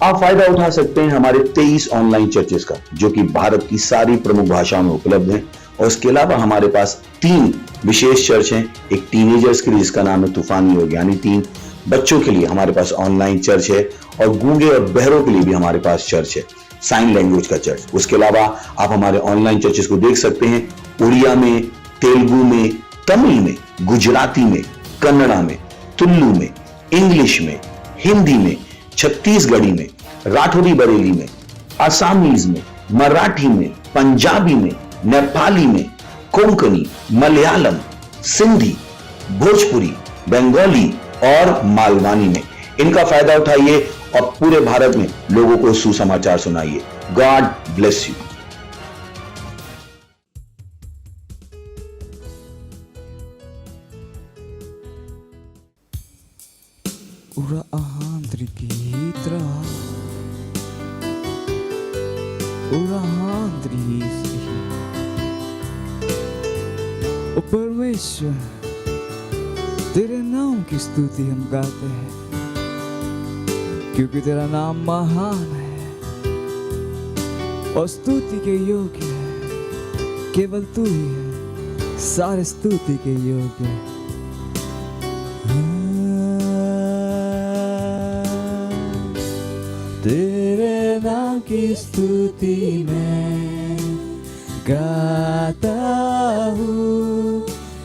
आप फायदा उठा सकते हैं हमारे 23 ऑनलाइन चर्चेस का, जो कि भारत की सारी प्रमुख भाषाओं में उपलब्ध हैं। और इसके अलावा हमारे पास 3 विशेष चर्च हैं। एक टीनेजर्स के लिए जिसका नाम है तूफानी योग, यानी 3 बच्चों के लिए हमारे पास ऑनलाइन चर्च है। और गूंगे और बहरों के लिए भी हमारे पास चर्च है, साइन लैंग्वेज का चर्च। उसके अलावा आप हमारे ऑनलाइन चर्चेस को देख सकते हैं उड़िया में, तेलुगु में, तमिल में, गुजराती में, कन्नड़ा में, तुलु में, इंग्लिश में, हिंदी में, छत्तीसगढ़ी में, राठौरी बरेली में, आसामीज में, मराठी में, पंजाबी में, नेपाली में, कोंकणी, मलयालम, सिंधी, भोजपुरी, बंगाली और मालवानी में। इनका फायदा उठाइए और पूरे भारत में लोगों को सुसमाचार सुनाइए। God bless you. Ura ahandri gitra, ura ahandri isri. ओ परमेश्वर, तेरे नाम की स्तुति हम गाते हैं, क्योंकि तेरा नाम महान है और स्तुति के योग्य है। केवल तू ही है सारे स्तुति के योग्य है। तेरे नाम की स्तुति मैं गाता हूँ,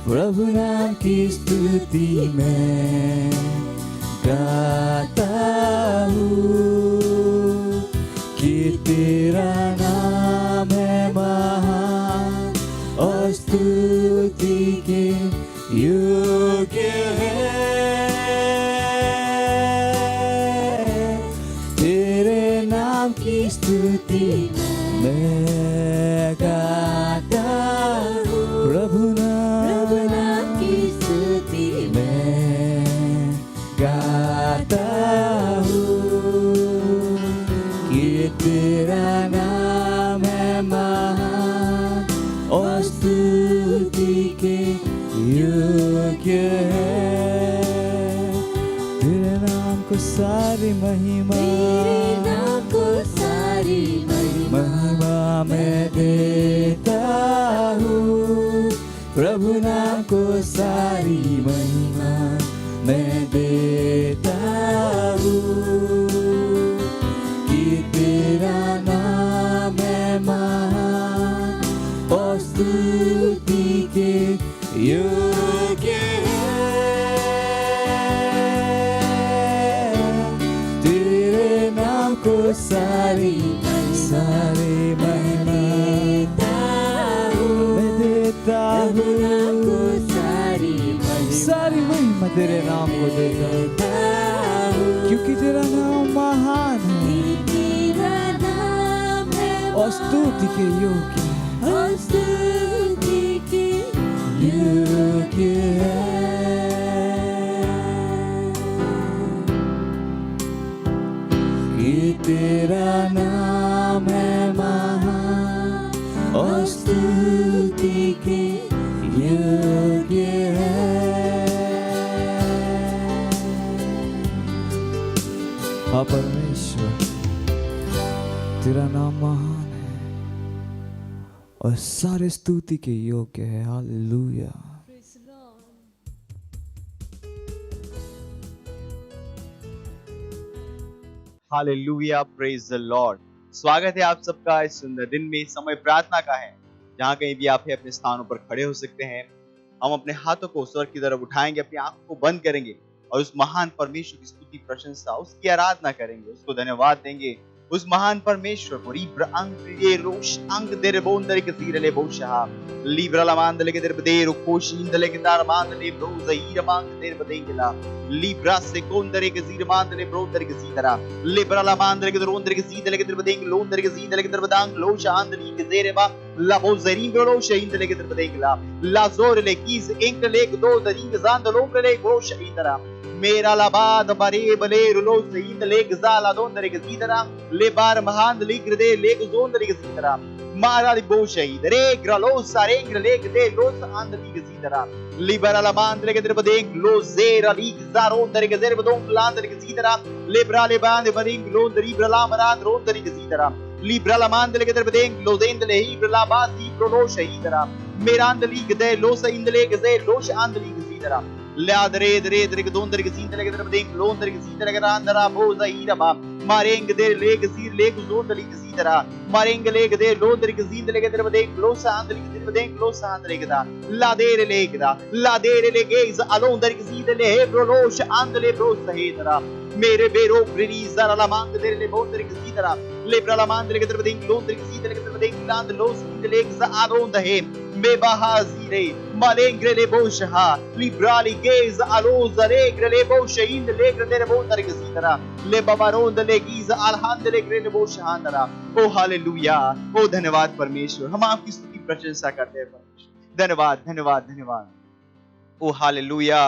प्रभु नाम की स्तुति मैं गाता हूँ, कि तेरा नाम है महान और स्तुति के योग्य है। की स्तुति मैं गाता हूँ, प्रभु नाम की स्तुति मैं गाता हूँ, कि तेरा नाम है महान और स्तुति के योग्य है। तेरे नाम को सारी महिमा, महिमा मैं देता हूँ, प्रभु नाम को सारी महिमा मैं देता हूँ, कि तेरा नाम है महान और स्तुति के योग्य है। तेरे नाम को सारी महिमा मैं देता हूँ, सारी महिमा तेरे नाम को देता हूँ, क्योंकि तेरा नाम महान है और स्तुति के योग्य है। कि तेरा नाम है महान और स्तुति के योग्य है। हाँ परमेश्वर, तेरा नाम महान है और सारे स्तुति के योग्य है। Hallelujah. Hallelujah, praise the Lord. स्वागत है आप सबका इस सुंदर दिन में। समय प्रार्थना का है, जहां कहीं भी आप अपने स्थानों पर खड़े हो सकते हैं। हम अपने हाथों को स्वर्ग की तरफ उठाएंगे, अपनी आंखों को बंद करेंगे और उस महान परमेश्वर की स्तुति, प्रशंसा, उसकी आराधना करेंगे, उसको धन्यवाद देंगे। उस महान परमेश्वर को लिब्रा अंग रोश अंग देरे बोंदरे के सीरले बोशहा लिब्रा लामांदले के देर बदेरो कोशिंदले के दार मांदले ब्रोज हीरा मांग देर बदेंगला लिब्रा से कोंदरे के सीर मांदले ब्रोदरे के सीधरा लिब्रा लामांदले के रोंदरे के सीधले के देर बदेंग लोंदरे के सीधले के देर बदांग लो शांदली के देरे बा लाबो जरीम रो शहींदले के देर बदेंगला लाजोर ले कीस इंक ले दो दरिंग जांद लोंग ले गो शहींदरा मेरा लाबाद बरे बले रुलो सईद लेग जाला दोंदरे के सीधरा ले बार महान लिग्र दे लेग जोंदरे के सीधरा Marali Boshai, the Regra Losa, Regra Leg de Los and the Ligazidara, Liberala Mandre Gedrebading, Lozera Lig Zaron, the Regazerbadon, Land the Gazidara, Liberale Band, the Bading, Lon, the Librala Maran, Ron the Gazidara, Librala Mandre Gedrebading, Lozen the Libra Basi, Pronosha Idara, Miran the League de Losa in the Leg, Losh and the Ligazidara. Ladre dre dre don dre gazin dre dre ding lon dre gazin dre grandara boza iraba mareng de leg zir leg zon dre gazidara mareng leg de lon dre gazin dre dre ding losa andre gazin dre losa andre gada ladere legez alon dre gazin le brolos andre bros hidra mere bero brisa la mang de le bon dre gazidara le brala mandre dre ding lon dre gazin dre ding land los leg za alon de me bahazire malengre le bosha librali gez aloza regre le bosha in legre le bondare gazidara le babaron de legiza alhand legre le bosha andara O hallelujah ओ धन्यवाद परमेश्वर हम आपकी स्तुति प्रशंसा करते हैं परमेश्वर धन्यवाद धन्यवाद धन्यवाद ओ हालेलुया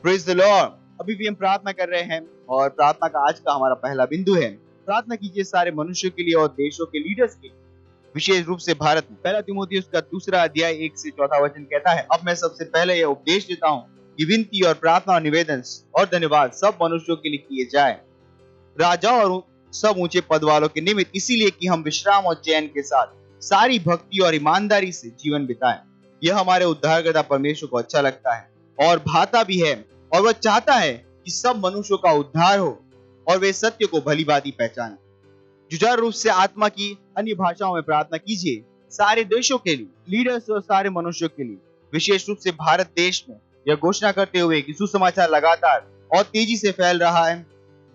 प्रेज द लॉर्ड अभी भी हम प्रार्थना कर रहे हैं और प्रार्थना का आज का हमारा पहला बिंदु है प्रार्थना कीजिए सारे मनुष्यों के लिए और देशों के लीडर्स के लिए विशेष रूप से भारत में पहला तीमुथियुस का 2 अध्याय 1 से 4 वचन कहता है अब मैं सबसे पहले यह उपदेश देता हूँ कि विनती और प्रार्थना और निवेदन और धन्यवाद सब मनुष्यों के लिए किए जाए राजा और सब ऊंचे पद वालों के निमित्त इसीलिए कि हम विश्राम और चैन के साथ सारी भक्ति और ईमानदारी से जीवन बिताएं यह हमारे उद्धारकर्ता परमेश्वर को अच्छा लगता है और भाता भी है और वह चाहता है कि सब मनुष्यों का उद्धार हो और वे सत्य को भलीभांति पहचाने जुझारू रूप से आत्मा की अन्य भाषाओं में प्रार्थना कीजिए सारे देशों के लिए लीडर्स और सारे मनुष्यों के लिए विशेष रूप से भारत देश में यह घोषणा करते हुए कि सुसमाचार लगातार और तेजी से फैल रहा है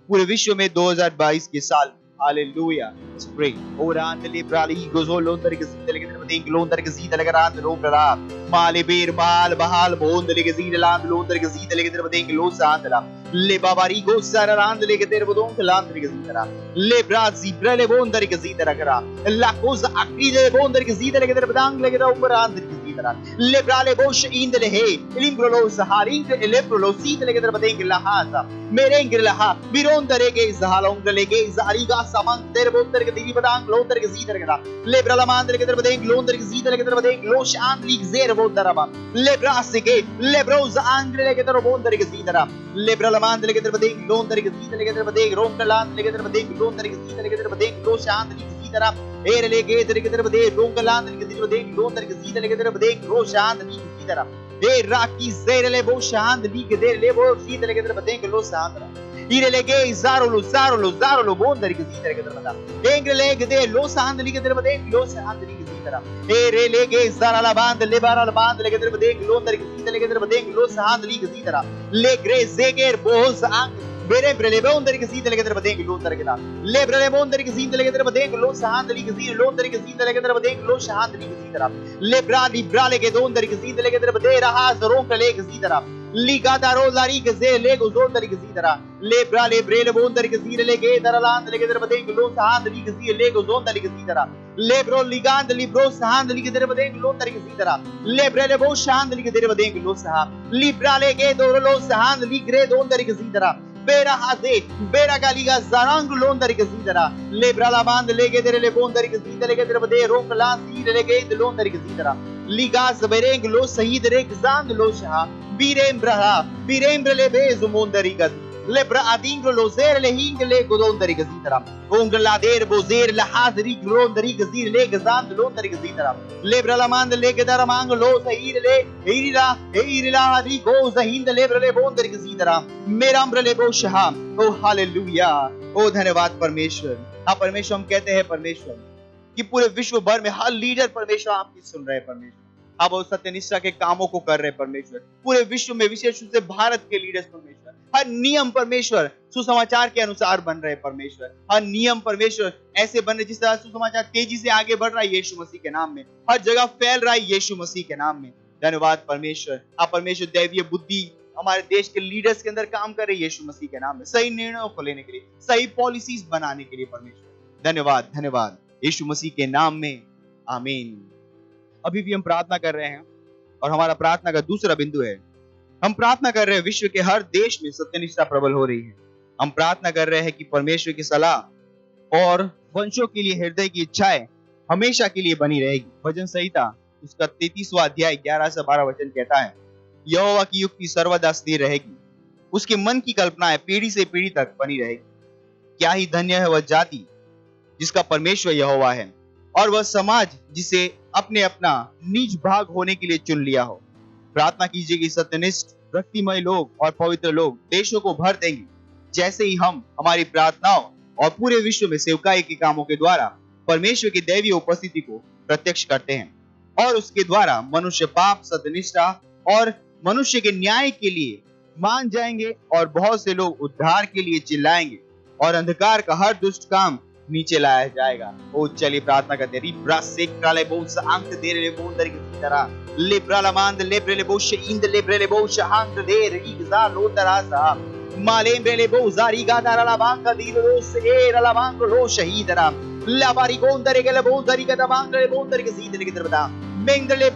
पूरे विश्व में 2022 के साल हालेलुया स्प्रे ओरान लिब्राली गोजोलोन तरके सीधे लेके तेरे बदेंग लोन तरके सीधे लेके रात रो प्रला माले बेर माल बहाल बोंद लेके सीधे लांद लोन तरके सीधे लेके तेरे बदेंग लो सांदला ले बाबारी गो सारा रांद लेके तेरे बदोंग लांद लेके सीधे रा ले ब्राजी ब्रले बोंद लेके सीधे रखरा ला कोज अक्री ले बोंद लेके सीधे लेके तेरे बदांग लेके रा ऊपर रांद लेके सीधे रा ले ब्राले बोश इंदले हे लिम्ब्रोलो सहारिंग लेब्रोलो सीधे लेके तेरे बदेंग लहासा मेरेंग लहा बिरोन तरेके जहालोंग लेके जारीगा samang ter bonter ke diri badang lonter ke ziter ke da lebra la mandre ke ter badeng lonter ke ziter ke ter badeng lo shan lig zer bonter ba lebra se ke lebroz angre ke ter bonter ke zitera lebra la mandre ke ter badeng lonter ke ziter ke ter badeng rom ka land ke ter badeng lonter ke ziter ke ter badeng lo shan lig zitera er le ke ter ke ter badeng rom ka land ke ter badeng lonter ke ziter ke ter badeng lo shan lig zitera e raki zer le bo shan lig der le bo ziter ke ter badeng lo sandra Irelege zarolo bondari ke zitera ke termada engrelege de lo sandli ke termada lo sandli ke zitera erelege zarala band le barala band le ke termada lo ndari ke zitera ke termada lo sandli ke zitera le grezeger boz ang bere brele bondari ke zitera ke termada lo ndari ke da le brele bondari ke zitera ke termada lo sandli ke zitera lo ndari ke zitera ke termada lo sandli ke zitera le brale ke dondari ke zitera ke termada raha zoron ke le ke zitera Liga da rozari ke ze lego zon dari ke zidara lebra lebre le bon dari ke zire lege daraland lege der badeng lo sahand li ke zire lego zon dari ke zidara lebro ligand libro sahand li ke der badeng lo dari ke zidara lebre le bo sahand li ke der badeng lo sah libra lege dor lo sahand li gre don dari ke zidara bera haze bera galiga zarang lo dari ke zidara lebra la band lege der le bon dari ke zidara lege der badeng ro kala zire lege lo dari ke zidara liga zbereng lo sahid re zand lo sah birembre le bezo mondarigas lebra adingro lo zer le hing le godondarigas itara ongla der bozer la hadri grondarigas dir le gazand londarigas itara lebra la mand le gedara mang lo sair le irila adri goza hind lebra le bondarigas itara merambre le boshha ओ hallelujah ओ धन्यवाद परमेश्वर हाँ परमेश्वर हम कहते हैं परमेश्वर कि पूरे विश्व भर में हर लीडर परमेश्वर आपकी सुन रहे हैं परमेश्वर अब वो सत्यनिष्ठा के कामों को कर रहे परमेश्वर पूरे विश्व में विशेष रूप से भारत के लीडर्स परमेश्वर हर नियम परमेश्वर सुसमाचार के अनुसार बन रहे परमेश्वर हर नियम परमेश्वर ऐसे बन रहे जिस तरह सुसमाचार तेजी से आगे बढ़ रहा है यीशु मसीह के नाम में हर जगह फैल रहा है यीशु मसीह के नाम में धन्यवाद परमेश्वर आप परमेश्वर दैवीय बुद्धि हमारे देश के लीडर्स के अंदर काम कर रहे यीशु मसीह के नाम में सही निर्णयों को लेने के लिए सही पॉलिसीज बनाने के लिए परमेश्वर धन्यवाद धन्यवाद यीशु मसीह के नाम में आमीन अभी भी हम प्रार्थना कर रहे हैं और हमारा प्रार्थना का दूसरा बिंदु है हम प्रार्थना कर रहे हैं विश्व के हर देश में सत्यनिष्ठा प्रबल हो रही है हम प्रार्थना कर रहे हैं कि परमेश्वर की सलाह और वंशों के लिए हृदय की इच्छाएं हमेशा के लिए बनी रहेगी। भजन संहिता उसका 33वां अध्याय 11 से 12 वचन कहता है, यहोवा की युक्ति सर्वदा स्थिर रहेगी, उसके मन की कल्पनाएं पीढ़ी से पीढ़ी तक बनी रहेगी। क्या ही धन्य है वह जाति जिसका परमेश्वर यहोवा है, और वह समाज जिसे अपने अपना निज भाग होने के लिए चुन लिया हो। प्रार्थना कीजिए कि सत्यनिष्ठ, भक्तिमय लोग और पवित्र लोग देशों को भर देंगे, जैसे ही हम हमारी प्रार्थनाओं और पूरे विश्व में सेवकाई के कामों के द्वारा परमेश्वर की दैवीय उपस्थिति को प्रत्यक्ष करते हैं, और उसके द्वारा मनुष्य पाप, सत्यनिष्ठा और मनुष्य के न्याय के लिए मान जाएंगे, और बहुत से लोग उद्धार के लिए चिल्लाएंगे, और अंधकार का हर दुष्ट काम नीचे लाया जाएगा। ओ चलिए प्रार्थना करते हैं। रिब्रा सेक्राले बोस अंत देरे बोंदर की तरह लिब्राला मांद लेब्रेले बोश इंद लेब्रेले बोश अंत देर इगजा लोतरासा मालेम्ब्रेले बोजारी गादारा बांका दीरोस एरला बांको लो शहीदरा लाबारी गोंदरे गले बोजारी गदा बांकले बोंदर के सीधे के तरबदा मेंगले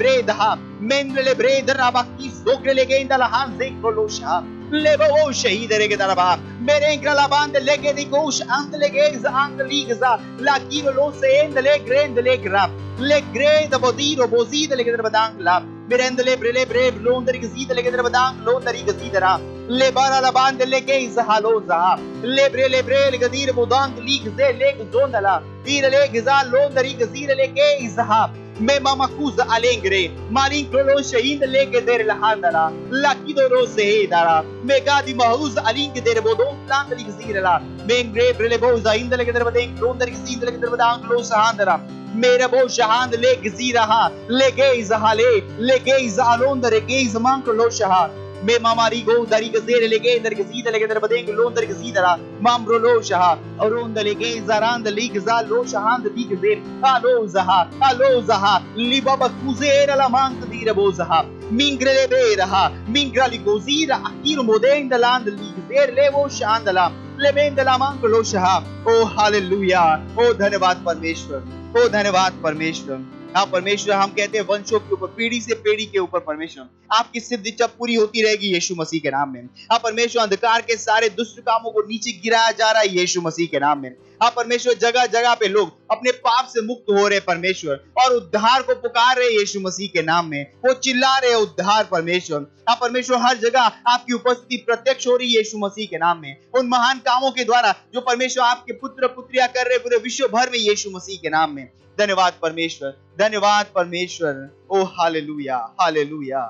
ब्रेद राबाकी सोगले गेंदला हां जेको लो शा लेबो शहीदरे के तरबा मेरे इंग्रला बांद लेगे दी कोश अंत लेगे अंग लीगजा ला कीरो लो से एंद ले ग्रेंद ले ग्रा ले ग्रेद बोदीरो बोजीद लेगे तरबदांग ला मेरे अंद ले ब्रे लोंदर के सीधे लेगे तरबदांग लोंदरी के सीधरा ले बारा ला बांद लेगे इजहालो जा ले ब्रे गदीर बोदांग लीग से लेग जोंदला तीर ले गजा लोंदरी के सीधे लेगे इजहा मैं मामा कुज अलेंग्रे मालिक लो शहीद लेके देर लहांदला लाकिदो रो से दारा मैं गादी महूज अलिंग देर बोदो प्लांट लिख सीरला मैं ग्रे ब्रेले बोजा इंद लेके देर बदे लोंदर की सींद लेके देर बदांग लो सहांदरा मेरा बो शहांद ले गजीरहा ले गेज हाले ले गेज अलोंदर गेज मांक लो शहा मैं मामारी गो दरी गजेर लेगे दर गजीद लेगे दर बदेंग लोंदर गजीदरा मामरो लो शहा और ओंद लेगे जरांद लीग जा लो शहांद दी गजेर आलो जहा लिबाबा कुजेर ला मांक दीर बोजहा मिंग्रले बेरहा मिंग्रली गोजीर अकीर मोदेंग दलांद लीग जेर ले वो शांदला ले बेंदला मांक लो शहा। ओ हालेलुया, ओ धन्यवाद परमेश्वर, ओ धन्यवाद परमेश्वर। हाँ परमेश्वर, हम कहते हैं वंशों के ऊपर, पीढ़ी से पीढ़ी के ऊपर परमेश्वर आपकी सिद्धि जब पूरी होती रहेगी यीशु मसीह के नाम में। हाँ परमेश्वर, अंधकार के सारे दुष्ट कामों को नीचे गिराया जा रहा है यीशु मसीह के नाम में। हाँ परमेश्वर, जगह जगह पे लोग अपने पाप से मुक्त हो रहे परमेश्वर, और उद्धार को पुकार रहे यीशु मसीह के नाम में, वो चिल्ला रहे उद्धार परमेश्वर। हाँ परमेश्वर, हर जगह आपकी उपस्थिति प्रत्यक्ष हो रही है यीशु मसीह के नाम में, उन महान कामों के द्वारा जो परमेश्वर आपके पुत्र पुत्रियां कर रहे पूरे विश्व भर में यीशु मसीह के नाम में। धन्यवाद परमेश्वर, धन्यवाद परमेश्वर। ओ हालेलुया, हालेलुया।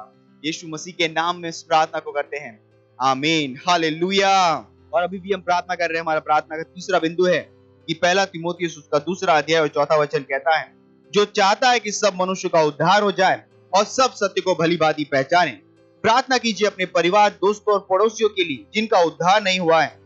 यीशु मसीह के नाम में इस प्रार्थना को करते हैं, आमीन, हालेलुया। और अभी भी हम प्रार्थना कर रहे हैं। हमारा प्रार्थना का तीसरा बिंदु है कि पहला तीमुथियुस उसका 2 अध्याय और 4 वचन कहता है, जो चाहता है कि सब मनुष्य का उद्धार हो जाए और सब सत्य को भली भांति पहचाने। प्रार्थना कीजिए अपने परिवार, दोस्तों और पड़ोसियों के लिए जिनका उद्धार नहीं हुआ है,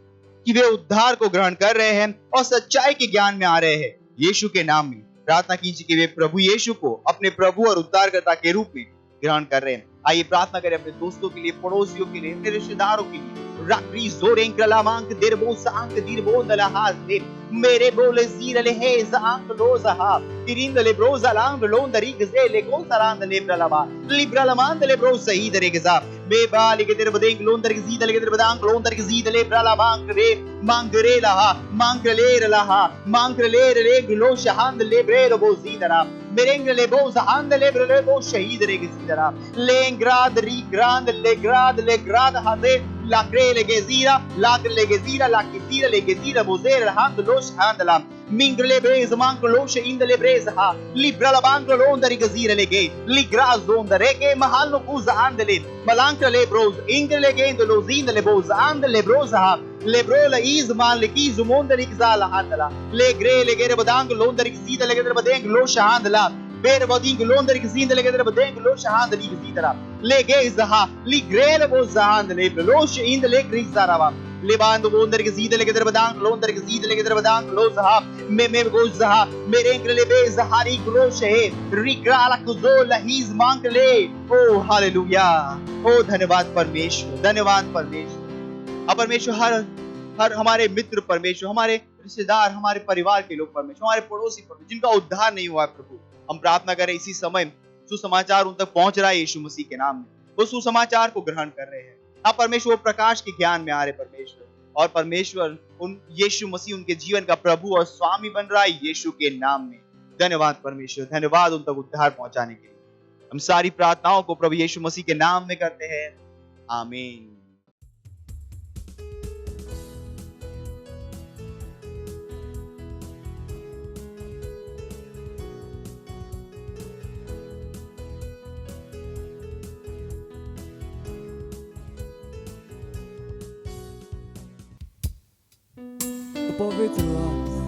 कि वे उद्धार को ग्रहण कर रहे हैं और सच्चाई के ज्ञान में आ रहे हैं यीशु के नाम में। प्रार्थना कीजिए कि वे प्रभु यीशु को अपने प्रभु और उद्धारकर्ता के रूप में ग्रहण कर रहे हैं। आइए प्रार्थना करें अपने दोस्तों के लिए, पड़ोसियों के लिए, अपने रिश्तेदारों के लिए। रात्रि जोरें कलामांक देरबो सांक दीरबो दलहास दे मेरे बोले जीरले हे सांक लोजहा तिरिंदले ब्रोजालांग लोंदरी गजे लेगो सरांद लेब्रलमा लिब्रलमान दले ब्रो सही दरे गजा बेबाली के तेरे बदेंग लोंदर की जीदले के तेरे बदांग लोंदर की जीदले ब्रलमांग रे मांगरे लहा मांगले लहा मांगले रे ग्लो शहांद लेब्रे बो जीदरा मेरेंग ले बो जहांद लेब्रे बो शहीद रे गजीदरा लेंग्राद री ग्रांद ले ग्राद हादे लाक्रे लेगे जीरा लाकी जीरा लेगे जीरा बोजेर हांद लोश हांदला मिंगले ब्रेज मांक लोश इंदले ब्रेज हा लिब्रला बांक लोंदरी गजीरा लेगे लिग्राज जोंदरे के महल नो कुज आंदले मलांक ले ब्रोज इंगले गेंद लो जिंदले बोज आंदले ब्रोज हा लेब्रोला इज मान लेकी जुमोंदरी गजाला हांदला ले ग्रे लेगे बदांग लोंदरी गजीदा लेगे बदेंग लोश हांदला बेर बदिंग लोंदर की सींद लेके तेरे बदेंग लो शहांद ली की तरह ले गए जहा ली ग्रेल वो जहांद ले लोश इंद ले क्रिस जारावा ले बांध लोंदर की सींद लेके तेरे बदांग लोंदर की सींद लेके तेरे बदांग लो जहा मैं गो जहा मेरे इंग्रले बे जहारी ग्रोश है रिक्राला कुजो लहीज मांग ले। ओ हालेलुया, ओ धन्यवाद परमेश्वर, धन्यवाद परमेश्वर। अब परमेश्वर हर हमारे मित्र परमेश्वर, हमारे रिश्तेदार, हमारे परिवार के लोग परमेश्वर, हमारे पड़ोसी परमेश्वर जिनका उद्धार नहीं हुआ है प्रभु, हम प्रार्थना करें इसी समय सुसमाचार उन तक पहुंच रहा है यीशु मसीह के नाम में, वो सुसमाचार को ग्रहण कर रहे हैं। हाँ परमेश्वर, प्रकाश के ज्ञान में आ रहे परमेश्वर, और परमेश्वर उन यीशु मसीह उनके जीवन का प्रभु और स्वामी बन रहा है यीशु के नाम में। धन्यवाद परमेश्वर, धन्यवाद उन तक उद्धार पहुंचाने के लिए। हम सारी प्रार्थनाओं को प्रभु यीशु मसीह के नाम में करते हैं, आमीन। पवित्र आत्मा,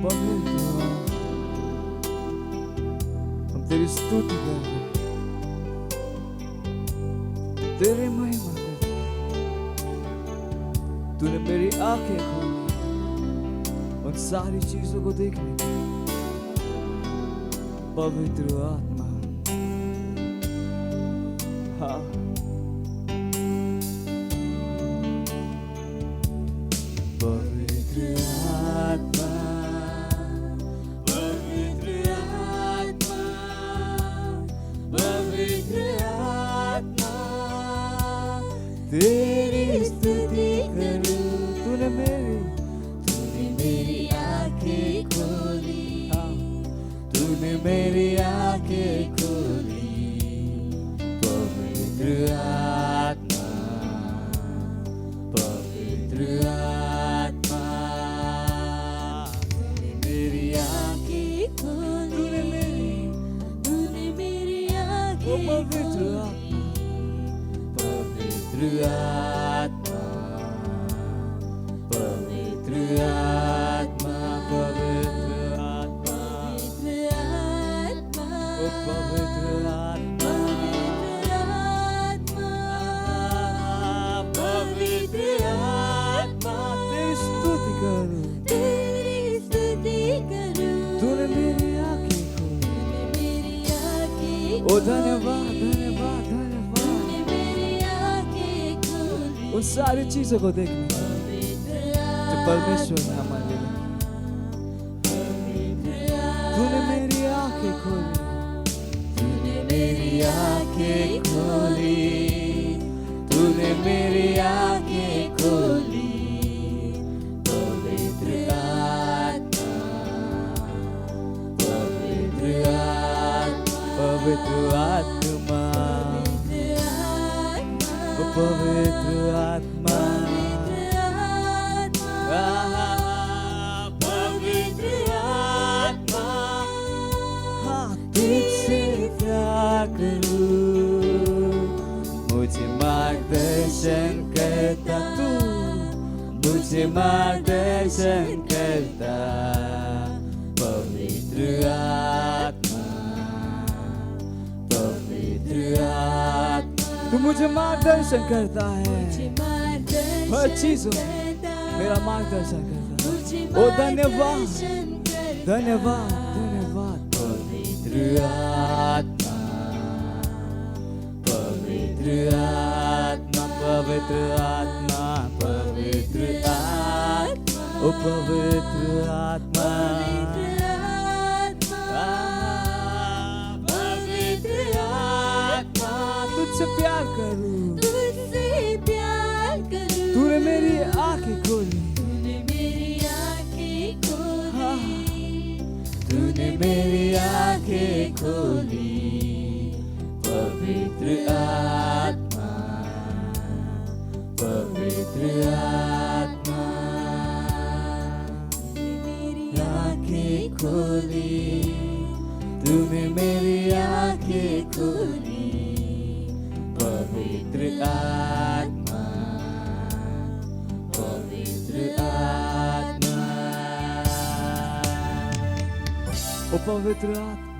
पवित्र आत्मा, हम तेरी स्तुति करते हैं, तेरी महिमा करते हैं। तूने मेरी आंखें खोली उन सारी चीजों को देखने की। पवित्र आत्मा, हाँ, पवित्र आत्मा, पवित्र आत्मा, पवित्र आत्मा, तेरी स्तुति करूं। तूने मेरी आंखें खोली, हाँ, तूने मेरी आंखें खोली। पवित्र आत्मा, पवित्र आत्मा, तूने मेरी आंखें खोली, तूने मेरी आंखें पवित्र आत्मा, पवित्र आत्मा, पवित्र आत्मा, पवित्र आत्मा, ओ पवित्र आत्मा, पवित्र आत्मा, तेरी स्तुति करूं, तेरी स्तुति करूं। तूने मेरी आंखें खोली, मेरी आंखें, ओ धन्यवाद, धन्यवाद, धन्यवाद, तूने मेरी आंखें खोली उन सारी चीजों को देखने जो परमेश्वर ने हमारे लिए। तूने मेरी आंखें खोली, तूने मेरी आंखें खोली, तूने मेरी आंखें खोली। पवित्र आत्मा, पवित्र आत्मा, पवित्र आत्मा, पवित्र आत्मा, पवित्र आत्मा, हाँ, तुझसे प्यार करूं, मुझे मार्गदर्शन करता तू, मुझे मार्गदर्शन करता। पवित्र आत्मा, पवित्र आत्मा, तू मुझे मार्गदर्शन करता है, हर चीजों में मेरा मार्गदर्शन करता है। ओ धन्यवाद, धन्यवाद, धन्यवाद। पवित्र आत्मा, पवित्र आत्मा, पवित्र आत्मा, पवित्र आत्मा, ओ पवित्र आत्मा, पवित्र आत्मा, तुझसे प्यार करूं, तुझसे प्यार करूं। तूने मेरी आंखें खोली, तूने मेरी आंखें खोली, तूने मेरी आंखें खोली। पवित्र आत्मा, पवित्र आत्मा, मेरी आंखें खोली, तूने मेरी आंखें खोली। पवित्र आत्मा, पवित्र आत्मा, ओ पवित्र आत्मा,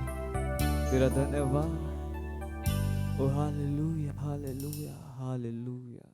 तेरा धन्यवाद। ओ hallelujah, hallelujah, hallelujah.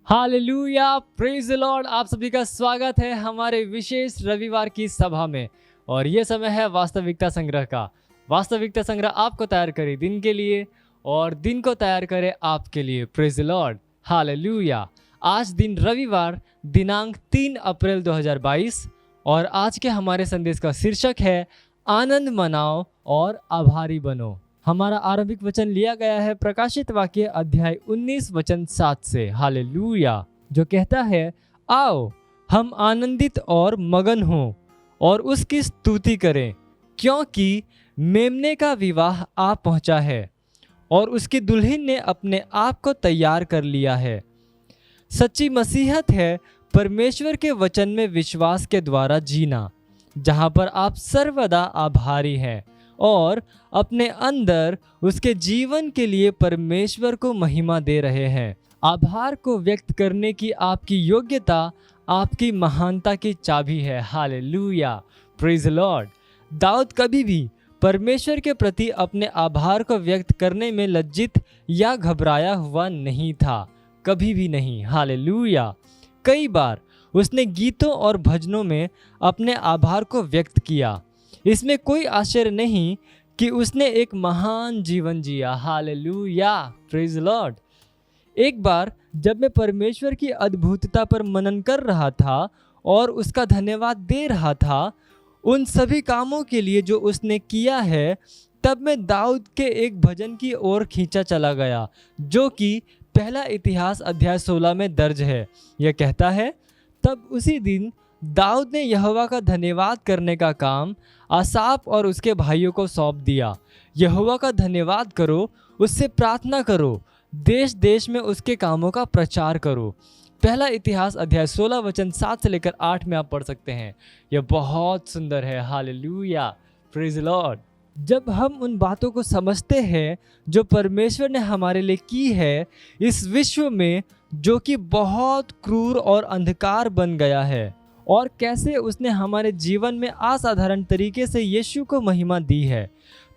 Hallelujah, praise the Lord. आप सभी का स्वागत है हमारे विशेष रविवार की सभा में। और ये समय है वास्तविकता संग्रह का। वास्तविकता संग्रह आपको तैयार करे दिन के लिए और दिन को तैयार करे आपके लिए। Praise the Lord, hallelujah. आज दिन रविवार दिनांक 3 अप्रैल 2022 और आज के हमारे संदेश का शीर्षक है आनंद मनाओ और आभारी बनो। हमारा आरंभिक वचन लिया गया है प्रकाशित वाक्य अध्याय 19 वचन 7 से। हालेलुया। जो कहता है, आओ हम आनंदित और मगन हों और उसकी स्तुति करें, क्योंकि मेमने का विवाह आ पहुंचा है और उसकी दुल्हन ने अपने आप को तैयार कर लिया है। सच्ची मसीहत है परमेश्वर के वचन में विश्वास के द्वारा जीना, जहां पर आप सर्वदा आभारी हैं और अपने अंदर उसके जीवन के लिए परमेश्वर को महिमा दे रहे हैं। आभार को व्यक्त करने की आपकी योग्यता आपकी महानता की चाबी है। Hallelujah, praise the Lord. Daud कभी भी परमेश्वर के प्रति अपने आभार को व्यक्त करने में लज्जित या घबराया हुआ नहीं था, कभी भी नहीं। हालेलुया। कई बार उसने गीतों और भजनों में अपने आभार को व्यक्त किया। इसमें कोई आश्चर्य नहीं कि उसने एक महान जीवन जिया। Hallelujah, praise the Lord. एक बार जब मैं परमेश्वर की अद्भुतता पर मनन कर रहा था और उसका धन्यवाद दे रहा था उन सभी कामों के लिए जो उसने किया है, तब मैं दाऊद के एक भजन की ओर खींचा चला गया, जो कि पहला इतिहास अध्याय 16 में दर्ज है। यह कहता है, तब उसी दिन दाऊद ने यहोवा का धन्यवाद करने का काम आसाफ और उसके भाइयों को सौंप दिया। यहोवा का धन्यवाद करो, उससे प्रार्थना करो, देश देश में उसके कामों का प्रचार करो। पहला इतिहास अध्याय 16 वचन 7 से लेकर 8 में आप पढ़ सकते हैं। यह बहुत सुंदर है। Hallelujah, praise the Lord. जब हम उन बातों को समझते हैं जो परमेश्वर ने हमारे लिए की है इस विश्व में, जो कि बहुत क्रूर और अंधकार बन गया है, और कैसे उसने हमारे जीवन में असाधारण तरीके से यीशु को महिमा दी है,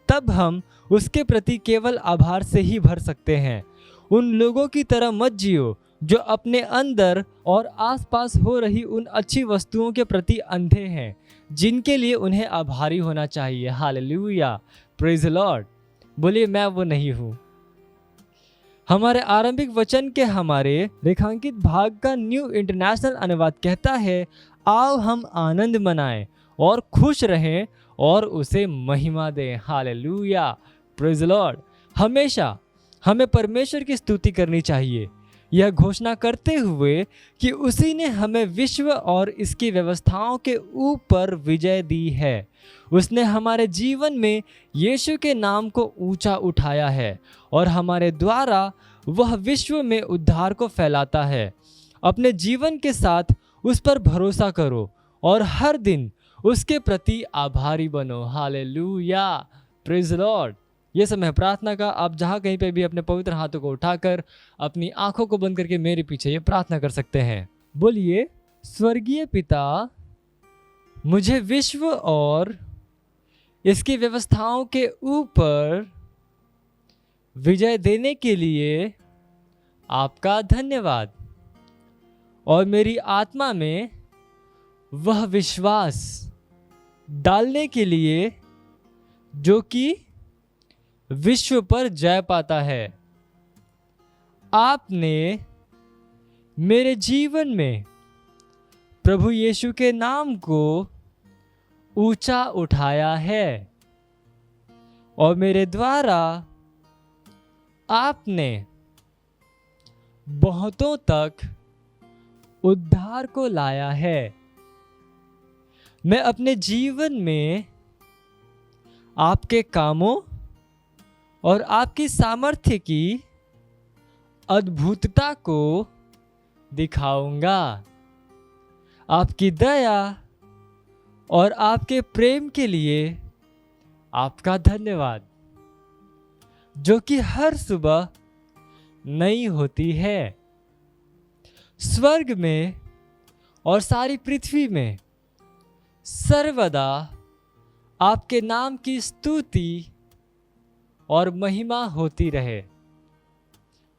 तब हम उसके प्रति केवल आभार से ही भर सकते हैं। उन लोगों की तरह मत जियो जो अपने अंदर और आसपास हो रही उन अच्छी वस्तुओं के प्रति अंधे हैं, जिनके लिए उन्हें आभारी होना चाहिए। Hallelujah, praise the Lord. बोलिए, मैं वो नहीं हूँ। हमारे आरंभिक वचन के हमारे रेखांकित भाग का न्यू इंटरनेशनल अनुवाद कहता है, आओ हम आनंद मनाएं और खुश रहें और उसे महिमा दें। Hallelujah, praise the Lord. हमेशा हमें परमेश्वर की स्तुति करनी चाहिए, यह घोषणा करते हुए कि उसी ने हमें विश्व और इसकी व्यवस्थाओं के ऊपर विजय दी है। उसने हमारे जीवन में यीशु के नाम को ऊंचा उठाया है और हमारे द्वारा वह विश्व में उद्धार को फैलाता है। अपने जीवन के साथ उस पर भरोसा करो और हर दिन उसके प्रति आभारी बनो। Hallelujah, praise the Lord. ये समय प्रार्थना का। आप जहाँ कहीं पे भी अपने पवित्र हाथों को उठाकर अपनी आंखों को बंद करके मेरे पीछे ये प्रार्थना कर सकते हैं। बोलिए, स्वर्गीय पिता, मुझे विश्व और इसकी व्यवस्थाओं के ऊपर विजय देने के लिए आपका धन्यवाद, और मेरी आत्मा में वह विश्वास डालने के लिए जो कि विश्व पर जय पाता है। आपने मेरे जीवन में प्रभु यीशु के नाम को ऊंचा उठाया है और मेरे द्वारा आपने बहुतों तक उद्धार को लाया है। मैं अपने जीवन में आपके कामों और आपकी सामर्थ्य की अद्भुतता को दिखाऊंगा। आपकी दया और आपके प्रेम के लिए आपका धन्यवाद, जो कि हर सुबह नई होती है। स्वर्ग में और सारी पृथ्वी में सर्वदा आपके नाम की स्तुति और महिमा होती रहे।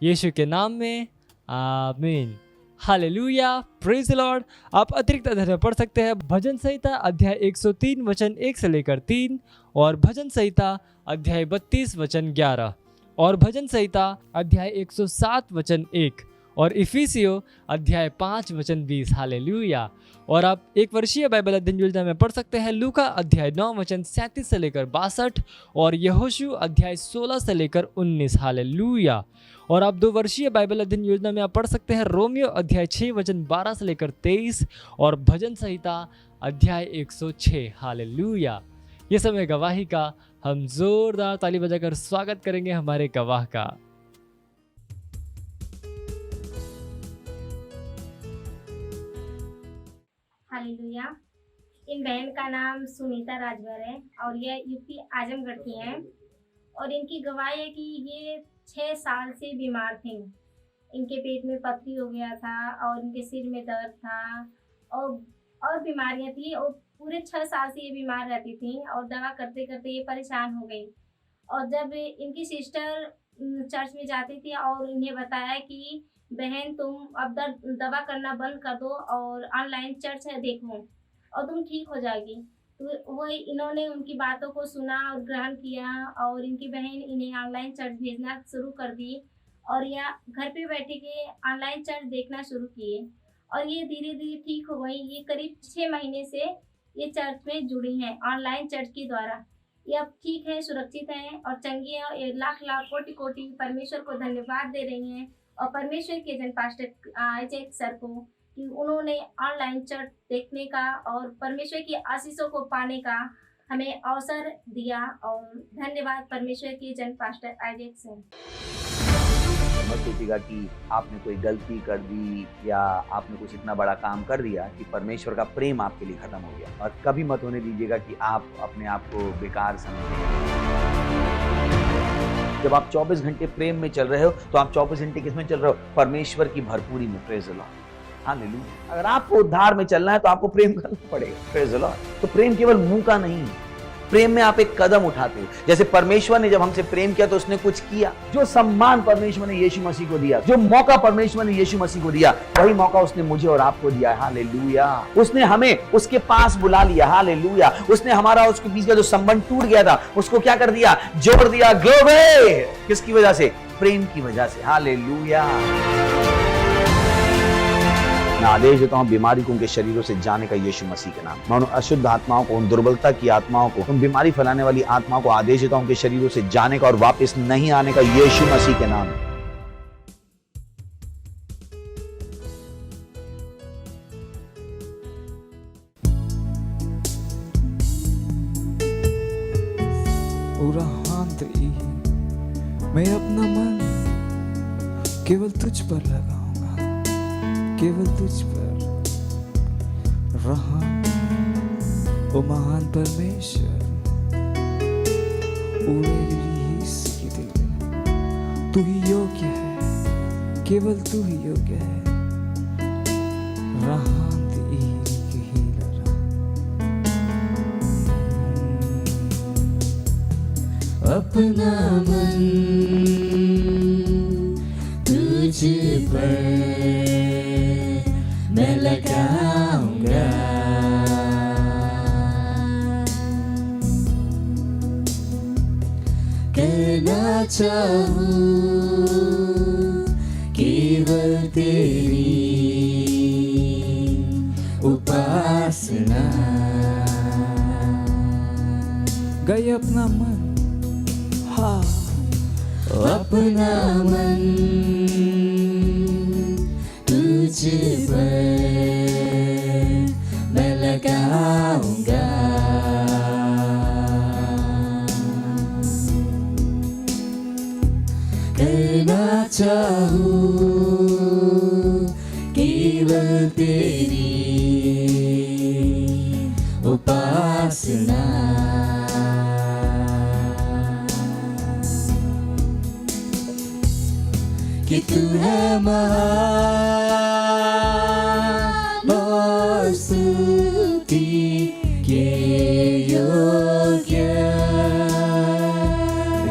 यीशु के नाम में आमीन। Hallelujah, praise the Lord. आप अतिरिक्त अध्याय पढ़ सकते हैं भजन संहिता अध्याय 103 वचन 1 से लेकर 3, और भजन संहिता अध्याय 32 वचन 11, और भजन संहिता अध्याय 107 वचन 1, और इफिसियो अध्याय 5 वचन 20। हालेलुया। और आप एक वर्षीय बाइबल अध्ययन योजना में पढ़ सकते हैं लूका अध्याय 9 वचन 37 से लेकर 62 और यहोशू अध्याय 16 से लेकर 19। हालेलुया। और आप 2 वर्षीय बाइबल अध्ययन योजना में आप पढ़ सकते हैं रोमियो अध्याय 6 वचन 12 से लेकर 23 और भजन संहिता अध्याय 106। हालेलुया। ये समय गवाही का, हम जोरदार ताली बजाकर स्वागत करेंगे हमारे गवाह का। हालेलुया। इन बहन का नाम सुनीता राजभर है और यह यूपी आजमगढ़ की हैं और इनकी गवाही है कि ये 6 साल से बीमार थी। इनके पेट में पथरी हो गया था और इनके सिर में दर्द था और बीमारियां थी और पूरे 6 साल से ये बीमार रहती थी और दवा करते करते ये परेशान हो गई। और जब इनकी सिस्टर चर्च में जाती थी और इन्हें बताया कि बहन तुम अब दवा करना बंद कर दो और ऑनलाइन चर्च है देखो और तुम ठीक हो जाएगी, तो वही इन्होंने उनकी बातों को सुना और ग्रहण किया और इनकी बहन इन्हें ऑनलाइन चर्च भेजना शुरू कर दी और यह घर पे बैठे के ऑनलाइन चर्च देखना शुरू किए और ये धीरे धीरे ठीक हो गई। ये करीब 6 महीने से ये चर्च में जुड़ी हैं ऑनलाइन चर्च के द्वारा। ये अब ठीक है, सुरक्षित हैं और चंगी हैं। ये लाख लाख कोटि कोटि परमेश्वर को धन्यवाद दे रही हैं और परमेश्वर के जन पास्टर आइजैक सर को कि उन्होंने ऑनलाइन चर्च देखने का और परमेश्वर की आशीषों को पाने का हमें अवसर दिया और धन्यवाद परमेश्वर के जन पास्टर आइजैक सर। मत सोचिएगा कि आपने कोई गलती कर दी या आपने कुछ इतना बड़ा काम कर दिया कि परमेश्वर का प्रेम आपके लिए खत्म हो गया, और कभी मत होने दीजिएगा कि आप अपने आप को बेकार समझें। जब आप 24 घंटे प्रेम में चल रहे हो तो आप 24 घंटे किसमें चल रहे हो? परमेश्वर की भरपूरी में। Praise the Lord. हालेलुया। अगर आपको उद्धार में चलना है तो आपको प्रेम करना पड़ेगा। Praise the Lord. तो प्रेम केवल मुंह का नहीं है, प्रेम में आप एक कदम उठाते हो। जैसे परमेश्वर ने जब हमसे प्रेम किया तो उसने कुछ किया। जो सम्मान परमेश्वर ने यीशु मसीह को दिया, जो मौका परमेश्वर ने यीशु मसीह को दिया, वही मौका उसने मुझे और आपको दिया है। हालेलुया। उसने हमें उसके पास बुला लिया। हालेलुया। उसने हमारा उसके बीच का जो संबंध टूट गया था उसको क्या कर दिया? जोड़ दिया। ग्लोरी। किसकी वजह से? प्रेम की वजह से। हालेलुया। मैं आदेश देता हूं बीमारी को उनके शरीरों से जाने का यीशु मसीह के नाम। मैं उन अशुद्ध आत्माओं को, उन दुर्बलता की आत्माओं को, उन बीमारी फैलाने वाली आत्माओं को आदेश देता हूं उनके शरीरों से जाने का और वापस नहीं आने का यीशु मसीह के नाम। मैं अपना मन केवल तुझ पर लगाऊंगा, केवल तुझ पर। रहा ओ महान परमेश्वर, तू ही योग्य है, केवल तू ही योग्य है। अपना मन तुझ पर मैं लगाऊंगा, करना चाहूं केवल तेरी उपासना। गए अपना मन, हाँ अपना मन तुझ पर मैं लगाऊंगा, करना चाहूं केवल तेरी उपासना। कि तू है महान और स्तुति के योग्य,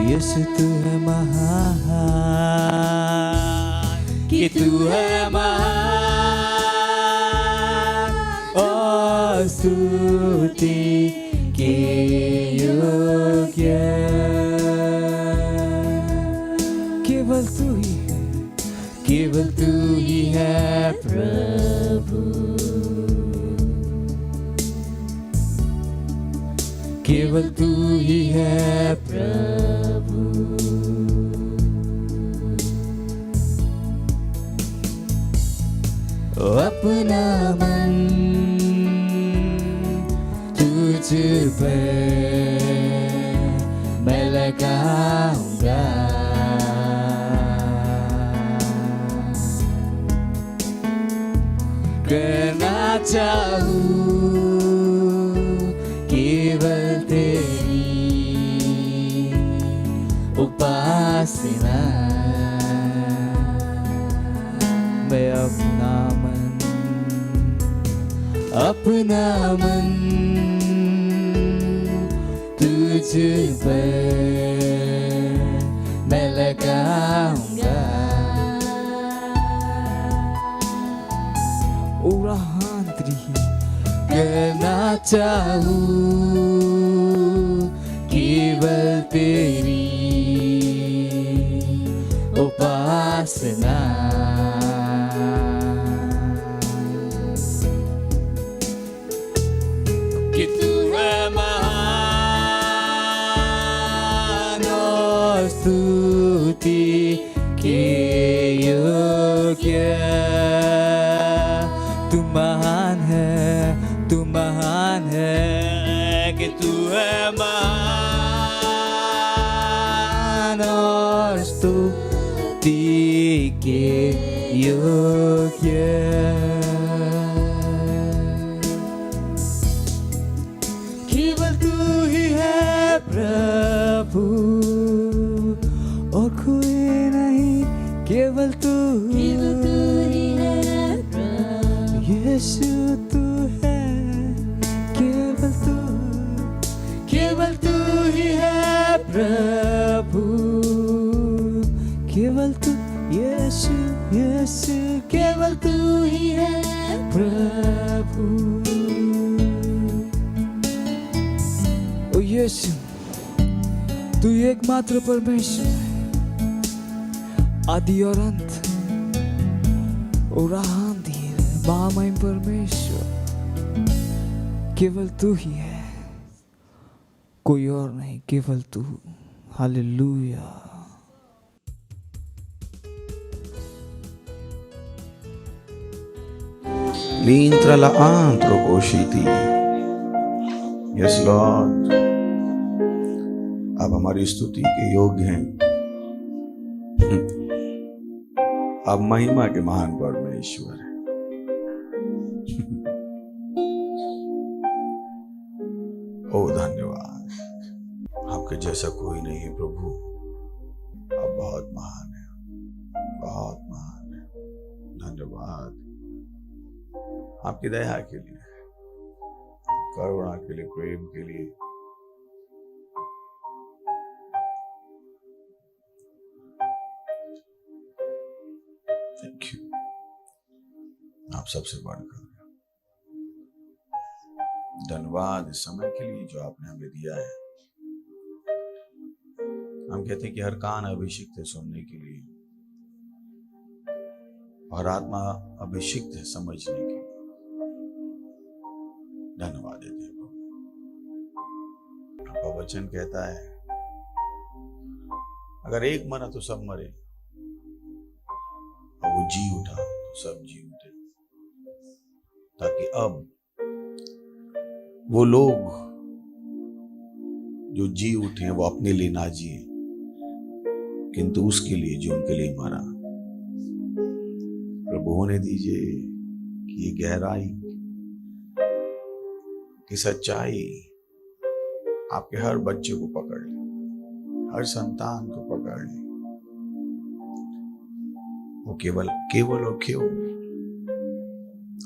यीशु तू है महान, कि तू है महान और स्तुति के योग्य, केवल तू ही है, केवल केवल तू ही है प्रभु, केवल तू ही है प्रभु। अपना मन तुझ पर मैं लगाऊंगा, करना चाहूं केवल तेरी उपासना। मैं अपना मन तुझ पर मैं लगाऊंगा, करना चाहूं केवल तेरी उपासना। कि तू है महान और स्तुति के योग्य, तू महान है, तू महान है, कि तू है महान और स्तुति के योग्य। केवल तू ही है प्रभु और कोई नहीं, केवल तू ही है प्रभु। यीशु तू है, केवल तू ही है प्रभु, केवल तू यीशु, केवल तू ही है प्रभु। ओ यीशु, तू एकमात्र परमेश्वर है, आदि और अंत, और धीर महामहिम परमेश्वर, केवल तू ही है, कोई और नहीं, केवल तू। Hallelujah. L'intra la antro cosciti. Yes Lord, आप हमारी स्तुति के योग्य हैं। आप महिमा के महान परमेश्वर हैं। ओ धन्यवाद, आपके जैसा कोई नहीं है प्रभु। आप बहुत महान हैं, बहुत महान हैं। धन्यवाद आपकी दया के लिए, करुणा के लिए, प्रेम के लिए। Thank you. आप सबसे बढ़कर धन्यवाद इस समय के लिए जो आपने हमें दिया है। हम कहते हैं कि हर कान अभिषिक्त है सुनने के लिए, और आत्मा अभिषिक्त है समझने के लिए। धन्यवाद देते हैं प्रभु। आपका वचन कहता है अगर एक मरा तो सब मरे, और वो जी उठा तो सब जी उठे, ताकि अब वो लोग जो जी उठे वो अपने लिए ना जिए, किंतु उसके लिए जो उनके लिए मरा। प्रभु होने दीजिए कि ये गहराई की सच्चाई आपके हर बच्चे को पकड़ ले, हर संतान को पकड़ ले। वो केवल और केवल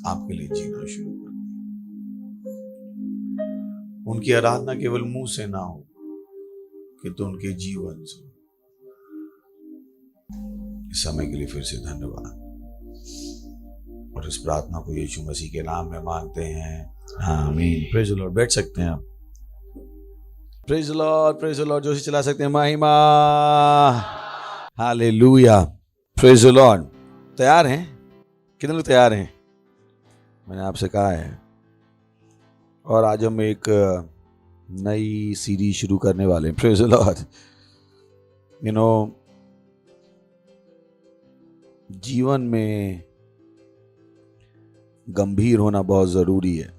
आपके लिए जीना शुरू कर दे। उनकी आराधना केवल मुंह से ना हो, किंतु उनके जीवन से। इस समय के लिए फिर से धन्यवाद, और इस प्रार्थना को यीशु मसीह के नाम में मांगते हैं, आमीन। Praise the Lord. बैठ सकते हैं आप। Praise the Lord, praise the Lord. Joshi चला सकते हैं। महिमा, हालेलुया, प्रेज द लॉर्ड। तैयार हैं? कितने लोग तैयार हैं? मैंने आपसे कहा है। और आज हम एक नई सीरीज शुरू करने वाले हैं। Praise the Lord. You know, जीवन में गंभीर होना बहुत जरूरी है।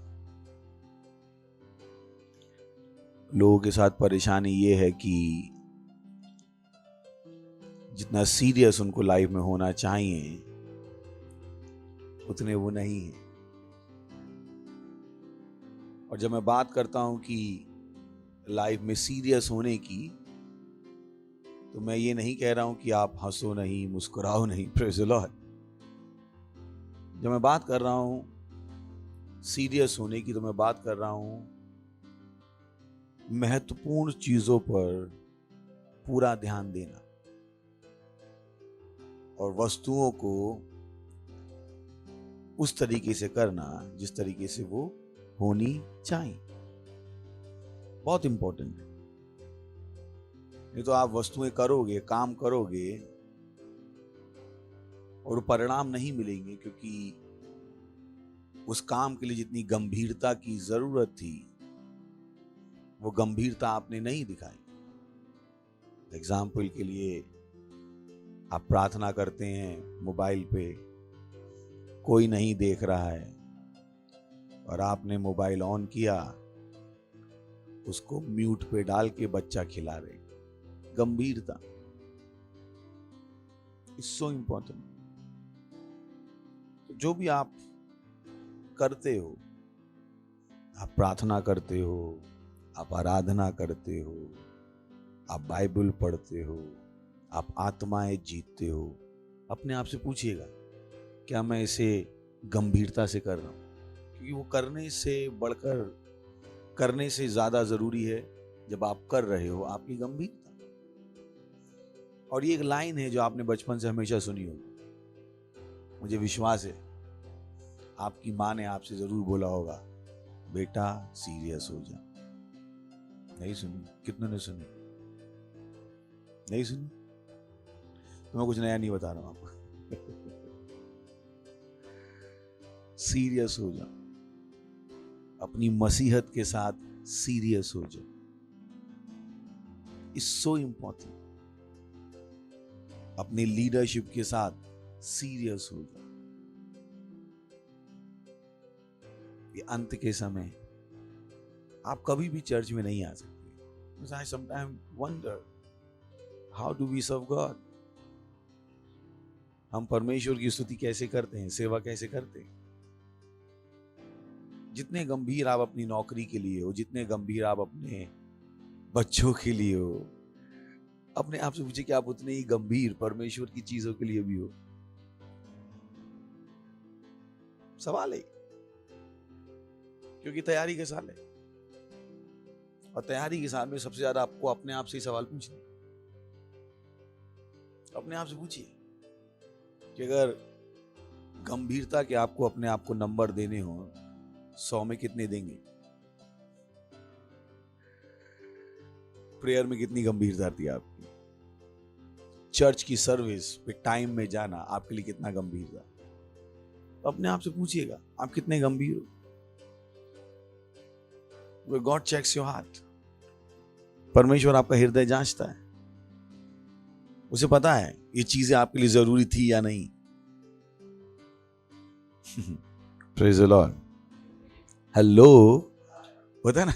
लोगों के साथ परेशानी ये है कि जितना सीरियस उनको लाइफ में होना चाहिए उतने वो नहीं है। और जब मैं बात करता हूं कि लाइफ में सीरियस होने की, तो मैं ये नहीं कह रहा हूं कि आप हंसो नहीं, मुस्कुराओ नहीं। Praise the Lord. जब मैं बात कर रहा हूं सीरियस होने की, तो मैं बात कर रहा हूं महत्वपूर्ण चीजों पर पूरा ध्यान देना और वस्तुओं को उस तरीके से करना जिस तरीके से वो होनी चाहिए। बहुत इंपॉर्टेंट है। नहीं तो आप वस्तुएं करोगे, काम करोगे और परिणाम नहीं मिलेंगे, क्योंकि उस काम के लिए जितनी गंभीरता की जरूरत थी वो गंभीरता आपने नहीं दिखाई। एग्जाम्पल के लिए, आप प्रार्थना करते हैं मोबाइल पे, कोई नहीं देख रहा है और आपने मोबाइल ऑन किया, उसको म्यूट पे डाल के बच्चा खिला रहे। गंभीरता इज सो इंपॉर्टेंट। जो भी आप करते हो, आप प्रार्थना करते हो, आप आराधना करते हो, आप बाइबल पढ़ते हो, आप आत्माएं जीतते हो, अपने आप से पूछिएगा, क्या मैं इसे गंभीरता से कर रहा हूं? क्योंकि वो करने से बढ़कर, करने से ज्यादा जरूरी है जब आप कर रहे हो आपकी गंभीरता। और ये एक लाइन है जो आपने बचपन से हमेशा सुनी होगी। मुझे विश्वास है आपकी माँ ने आपसे जरूर बोला होगा, बेटा सीरियस हो जा। नहीं सुनी? कितनों ने सुनी? नहीं सुनी? तो मैं कुछ नया नहीं बता रहा हूं आपको। सीरियस हो जा, अपनी मसीहत के साथ सीरियस हो जा। It's so important. अपनी लीडरशिप के साथ सीरियस हो जा। ये अंत के समय आप कभी भी चर्च में नहीं आ सकते। I sometimes wonder, how do we serve God? हम परमेश्वर की स्तुति कैसे करते हैं, सेवा कैसे करते हैं? जितने गंभीर आप अपनी नौकरी के लिए हो, जितने गंभीर आप अपने बच्चों के लिए हो, अपने आप से पूछिए कि आप उतने ही गंभीर परमेश्वर की चीजों के लिए भी हो। सवाल है, क्योंकि तैयारी के साल है और तैयारी के साल में सबसे ज्यादा आपको अपने आप से ही सवाल पूछने। अपने आप से पूछिए कि अगर गंभीरता के आपको अपने आप को नंबर देने हो, 100 में कितने देंगे? प्रेयर में कितनी गंभीरता थी आपकी? चर्च की सर्विस पे टाइम में जाना आपके लिए कितना गंभीर था? तो अपने आप से पूछिएगा, आप कितने गंभीर हो? God checks your heart. परमेश्वर आपका हृदय जांचता है। उसे पता है ये चीजें आपके लिए जरूरी थी या नहीं। Praise the Lord. हेलो, होता है ना?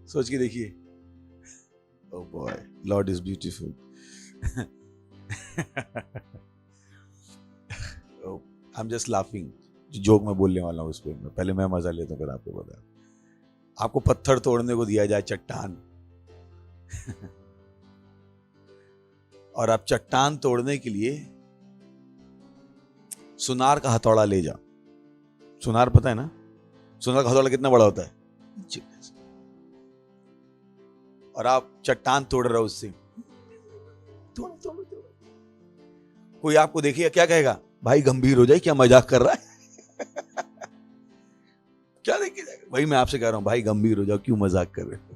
सोच के देखिए, oh boy, Lord is beautiful. I am just laughing. जो जोक मैं बोलने वाला हूं उस पर पहले मैं मजा लेता हूं, फिर आपको बता। आपको पत्थर तोड़ने को दिया जाए, चट्टान, और आप चट्टान तोड़ने के लिए सुनार का हथौड़ा ले जाओ। सुनार पता है ना? सुनार का हथौड़ा कितना बड़ा होता है? और आप चट्टान तोड़ रहे हो उससे। तोड़। कोई आपको देखिए क्या कहेगा? भाई गंभीर हो जाए, क्या मजाक कर रहा है? क्या देखिए भाई, मैं आपसे कह रहा हूं भाई गंभीर हो जाओ, क्यों मजाक कर रहे हो?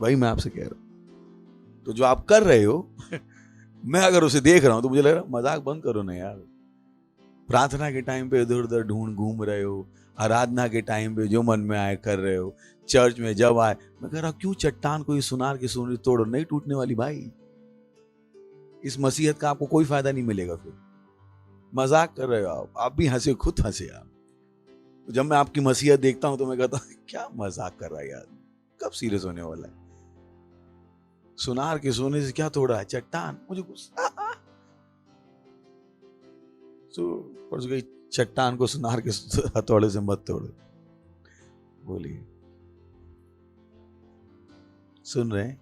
भाई मैं आपसे कह रहा हूं, तो जो आप कर रहे हो मैं अगर उसे देख रहा हूं तो मुझे लग रहा है मजाक बंद करो ना यार। प्रार्थना के टाइम पे इधर उधर ढूंढ घूम रहे हो, आराधना के टाइम पे जो मन में आए कर रहे हो, चर्च में जब आए, मैं कह रहा हूं क्यों चट्टान को ये सुनार के सोने तोड़ो, नहीं टूटने वाली भाई। इस मसीहत का आपको कोई फायदा नहीं मिलेगा। फिर मजाक कर रहे हो आप भी हंसे, खुद हंसे आप। जब मैं आपकी मसीहत देखता हूं तो मैं कहता हूं क्या मजाक कर रहा है यार, कब सीरियस होने वाला है। सुनार के सोने से क्या तोड़ा है, चट्टान। मुझे गुस्सा परसों गई, चट्टान को सुनार के हथौड़े से मत तोड़ो। बोलिए, सुन रहे हैं?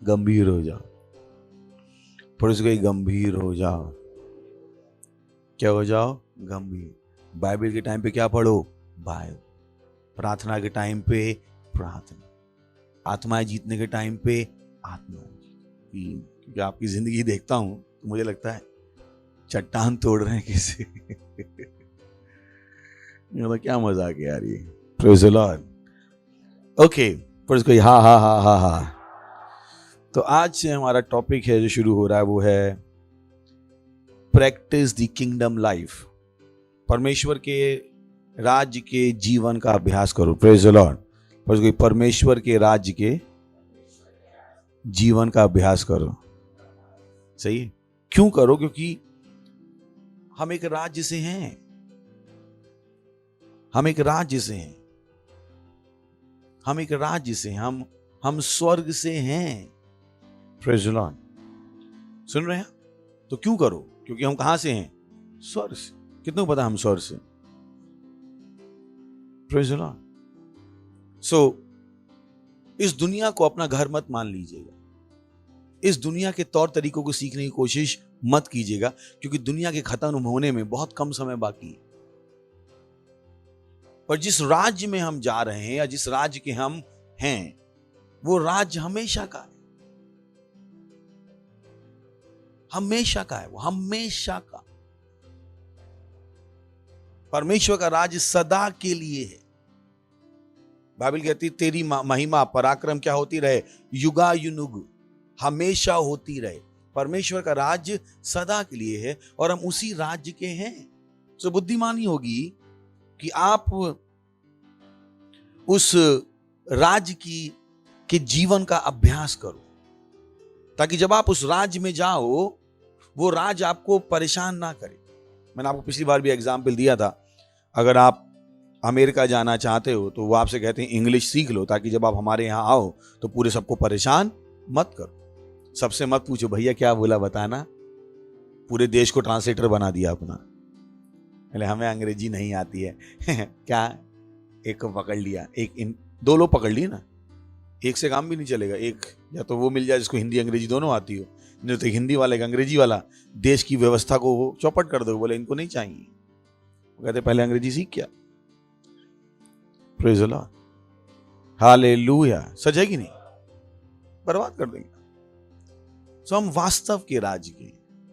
गंभीर हो जाओ। परसों गई, गंभीर हो जाओ। क्या हो जाओ? गंभीर। बाइबल के टाइम पे क्या पढ़ो? बाइबल। प्रार्थना के टाइम पे प्रार्थना। आत्माएं जीतने के टाइम पे आत्मा। क्योंकि आपकी जिंदगी देखता हूं तो मुझे लगता है चट्टान तोड़ रहे हैं किसी। क्या मजाक है यार ये। Praise the Lord. ओके, पर कोई हा हा हा हा हा। तो आज से हमारा टॉपिक है जो शुरू हो रहा है वो है प्रैक्टिस द किंगडम लाइफ। परमेश्वर के राज्य के जीवन का अभ्यास करो। Praise the Lord. पर कोई परमेश्वर के राज्य के जीवन का अभ्यास करो। सही है? क्यों करो? क्योंकि हम एक राज्य से हैं। हम एक राज्य से हैं। हम एक राज्य से हैं। हम स्वर्ग से हैं। Praise the Lord. सुन रहे हैं? तो क्यों करो? क्योंकि हम कहां से हैं? स्वर्ग से। कितनों को पता हम स्वर्ग से? Praise the Lord. सो इस दुनिया को अपना घर मत मान लीजिएगा। इस दुनिया के तौर तरीकों को सीखने की कोशिश मत कीजिएगा, क्योंकि दुनिया के खत्म होने में बहुत कम समय बाकी है। पर जिस राज्य में हम जा रहे हैं या जिस राज्य के हम हैं, वो राज्य हमेशा का है। हमेशा का है वो, हमेशा का। परमेश्वर का राज्य सदा के लिए है। बाइबल कहती तेरी महिमा पराक्रम क्या होती रहे? युगायुनुग, हमेशा होती रहे। परमेश्वर का राज्य सदा के लिए है और हम उसी राज्य के हैं। तो बुद्धिमानी होगी कि आप उस राज्य के जीवन का अभ्यास करो, ताकि जब आप उस राज्य में जाओ वो राज्य आपको परेशान ना करे। मैंने आपको पिछली बार भी एग्जाम्पल दिया था, अगर आप अमेरिका जाना चाहते हो तो वो आपसे कहते हैं इंग्लिश सीख लो, ताकि जब आप हमारे यहाँ आओ तो पूरे सबको परेशान मत करो। सबसे मत पूछो भैया क्या बोला बताना। पूरे देश को ट्रांसलेटर बना दिया अपना। पहले हमें अंग्रेजी नहीं आती है क्या, एक को पकड़ लिया, दो लोग पकड़ लिए ना, एक से काम भी नहीं चलेगा। एक या तो वो मिल जाए जिसको हिंदी अंग्रेजी दोनों आती हो, नहीं तो हिंदी वाले का अंग्रेजी वाला, देश की व्यवस्था को वो चौपट कर दो। बोले इनको नहीं चाहिए, वो कहते पहले अंग्रेजी सीख क्या। Praise the Lord. हालेलुया। सच है कि नहीं? बर्बाद कर देंगे। तो हम वास्तव के राज्य के,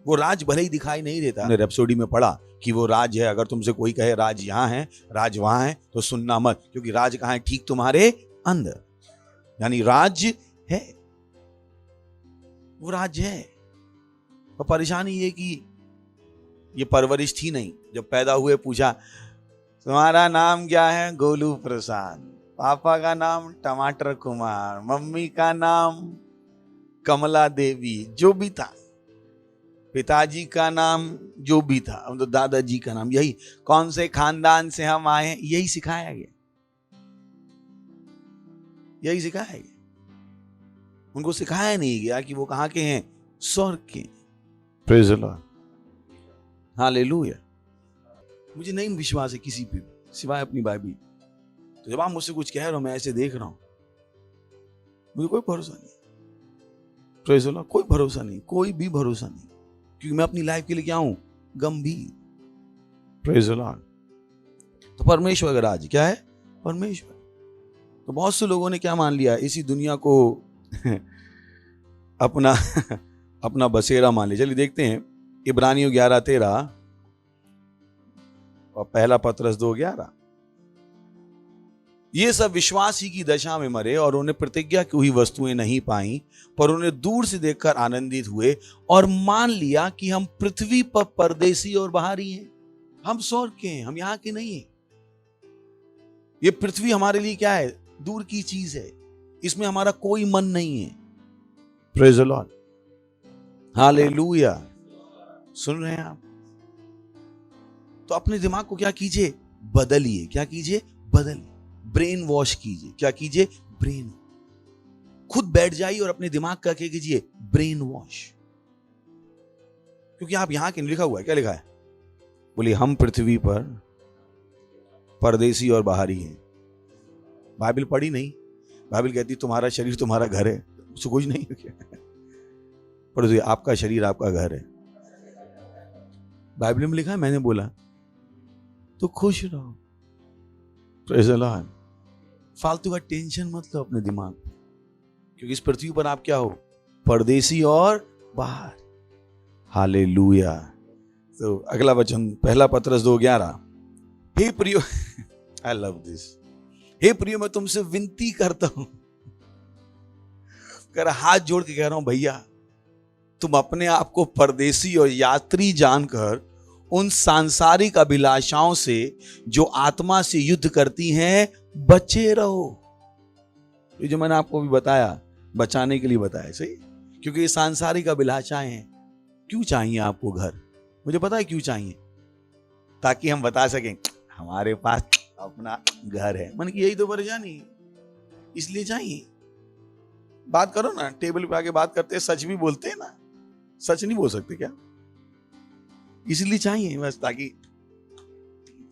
वो राज भले ही दिखाई नहीं देता। हमने रैप्सोडी में पढ़ा कि वो राज है। अगर तुमसे कोई कहे राज यहां है, राज वहां है, तो सुनना मत, क्योंकि राज कहां है? ठीक तुम्हारे अंदर। यानी राज्य है, वो राज्य है। और परेशानी ये कि ये परवरिश थी नहीं। जब पैदा हुए पूछा तुम्हारा नाम क्या है? गोलू प्रसाद। पापा का नाम टमाटर कुमार, मम्मी का नाम कमला देवी, जो भी था। पिताजी का नाम जो भी था, हम तो दादाजी का नाम, यही कौन से खानदान से हम आए हैं, यही सिखाया गया। यही सिखाया गया। उनको सिखाया नहीं गया कि वो कहां के हैं? स्वर्ग के। Praise the Lord. हालेलुया। मुझे नहीं विश्वास है किसी पे सिवाय अपनी बाइबल। तो जब आप मुझसे कुछ कह रहे हो, मैं ऐसे देख रहा हूं, मुझे कोई भरोसा नहीं। Praise the Lord. कोई भरोसा नहीं, कोई भी भरोसा नहीं, क्योंकि मैं अपनी लाइफ के लिए क्या हूं? गंभीर। Praise the Lord. तो परमेश्वर का राज्य क्या है? परमेश्वर। तो बहुत से लोगों ने क्या मान लिया? इसी दुनिया को अपना बसेरा मान लिया। चलिए देखते हैं इब्रानियों 11:13 और पहला पतरस 2:11। ये सब विश्वास ही की दशा में मरे और उन्हें प्रतिज्ञा की हुई वस्तुएं नहीं पाई, पर उन्हें दूर से देखकर आनंदित हुए और मान लिया कि हम पृथ्वी पर परदेसी और बाहरी हैं। हम स्वर्ग के हैं, हम यहां के नहीं हैं। ये पृथ्वी हमारे लिए क्या है? दूर की चीज है, इसमें हमारा कोई मन नहीं है। Praise the Lord, hallelujah. सुन रहे हैं आप? तो अपने दिमाग को क्या कीजिए? बदलिए। क्या कीजिए? बदलिए। ब्रेन वॉश कीजिए। क्या कीजिए? ब्रेन। खुद बैठ जाइए और अपने दिमाग का क्या कीजिए? Brain wash. क्योंकि आप यहां के लिखा हुआ है, क्या लिखा है? बोलिए, हम पृथ्वी पर परदेसी और बाहरी हैं। बाइबल पढ़ी नहीं? बाइबल कहती तुम्हारा शरीर तुम्हारा घर है, उससे कुछ नहीं है क्या? पर आपका शरीर आपका घर है। बाइबल में लिखा है, मैंने बोला तो खुश रहो। Praise the Lord. फालतू का टेंशन मत लो अपने दिमाग, क्योंकि इस पृथ्वी पर आप क्या हो? परदेसी और बाहर। हालेलुया। तो अगला वचन, पहला पत्रस 2:11। हे प्रियो, आई लव दिस। हे प्रियो, मैं तुमसे विनती करता हूं, कर हाथ जोड़ के कह रहा हूं, भैया तुम अपने आप को परदेसी और यात्री जानकर उन सांसारिक अभिलाषाओं से जो आत्मा से युद्ध करती हैं बचे रहो। ये जो मैंने आपको भी बताया, बचाने के लिए बताया, सही? क्योंकि ये सांसारिक अभिलाषाएं हैं। क्यों चाहिए आपको घर? मुझे पता है क्यों चाहिए, ताकि हम बता सकें हमारे पास अपना घर है। मन की यही तो परेशानी, इसलिए चाहिए। बात करो ना, टेबल पे आके बात करते हैं, सच भी बोलते हैं ना, सच नहीं बोल सकते क्या? इसलिए चाहिए बस, ताकि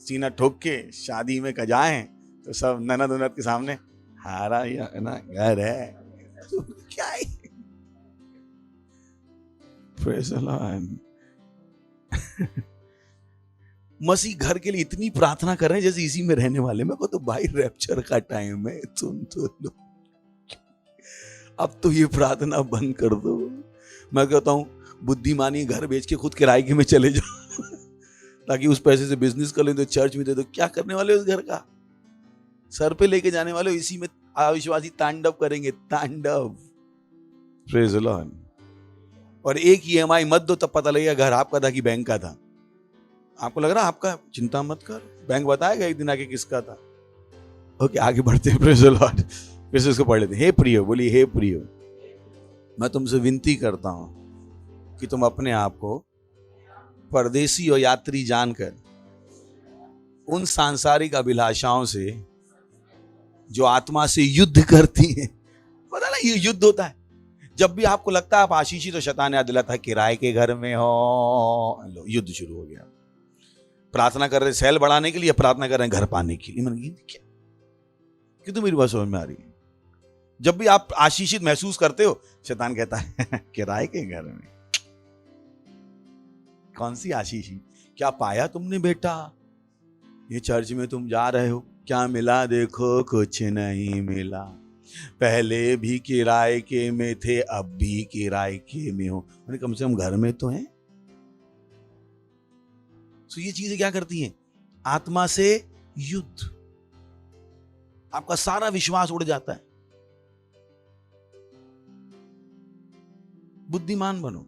सीना ठोक के शादी में कजाएं तो सब ननद उनद के सामने, हारा या ना घर है। तो क्या है? Praise the Lord। मसीह घर के लिए इतनी प्रार्थना कर रहे हैं जैसे इसी में रहने वाले। मेरे को तो भाई रैप्चर का टाइम है, तुम तो लो, अब तो ये प्रार्थना बंद कर दो। मैं कहता हूं बुद्धिमानी घर बेच के खुद किराए के में चले जाओ ताकि उस पैसे से बिजनेस कर ले, तो चर्च में दे दो। क्या करने वाले हो उस घर का? सर पे लेके जाने वाले हो। इसी में अविश्वासी तांडव करेंगे, तांडव। Praise the Lord. और एक EMI मत दो, तब पता लगेगा घर आपका था कि बैंक का था। आपको लग रहा आपका, चिंता मत कर, बैंक बताएगा एक दिन आके किसका था। ओके, आगे बढ़ते हैं। Praise the Lord. फिर से इसको पढ़ लेते हैं। हे प्रियो, बोलिए हे प्रियो, मैं तुमसे विनती करता हूं कि तुम अपने आप को परदेसी और यात्री जानकर उन सांसारिक अभिलाषाओं से जो आत्मा से युद्ध करती है। पता ना, ये युद्ध होता है जब भी आपको लगता है आप आशीषित, तो शैतान याद दिलाता है किराए के घर में हो, लो युद्ध शुरू हो गया। प्रार्थना कर रहे सेल बढ़ाने के लिए, प्रार्थना कर रहे हैं घर पाने के लिए। मैंने क्या कि तो मेरी बात समझ में आ रही है? जब भी आप आशीषित महसूस करते हो, शैतान कहता है किराए के घर में। कौन सी आशीषी? क्या पाया तुमने बेटा? ये चर्च में तुम जा रहे हो, क्या मिला? देखो कुछ नहीं मिला। पहले भी किराए के में थे, अब भी किराए के में हो। मैंने कम से कम घर में तो हैं। तो ये चीजें क्या करती हैं? आत्मा से युद्ध। आपका सारा विश्वास उड़ जाता है। बुद्धिमान बनो।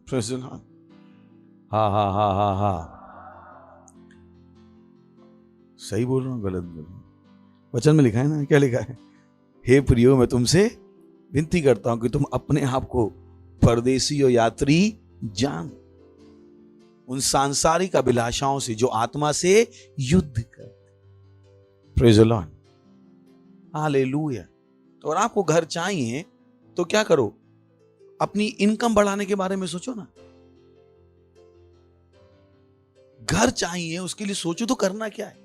हाँ हाँ हाँ हाँ हाँ, सही बोल रहा हूं गलत बोल रहा हूं? वचन में लिखा है ना, क्या लिखा है? हे प्रियो, मैं तुमसे विनती करता हूं कि तुम अपने आप को परदेसी और यात्री जान उन सांसारिक अभिलाषाओं से जो आत्मा से युद्ध कर। Praise the Lord. हालेलुया। तो अगर आपको घर चाहिए तो क्या करो? अपनी इनकम बढ़ाने के बारे में सोचो ना। घर चाहिए, उसके लिए सोचो तो करना क्या है।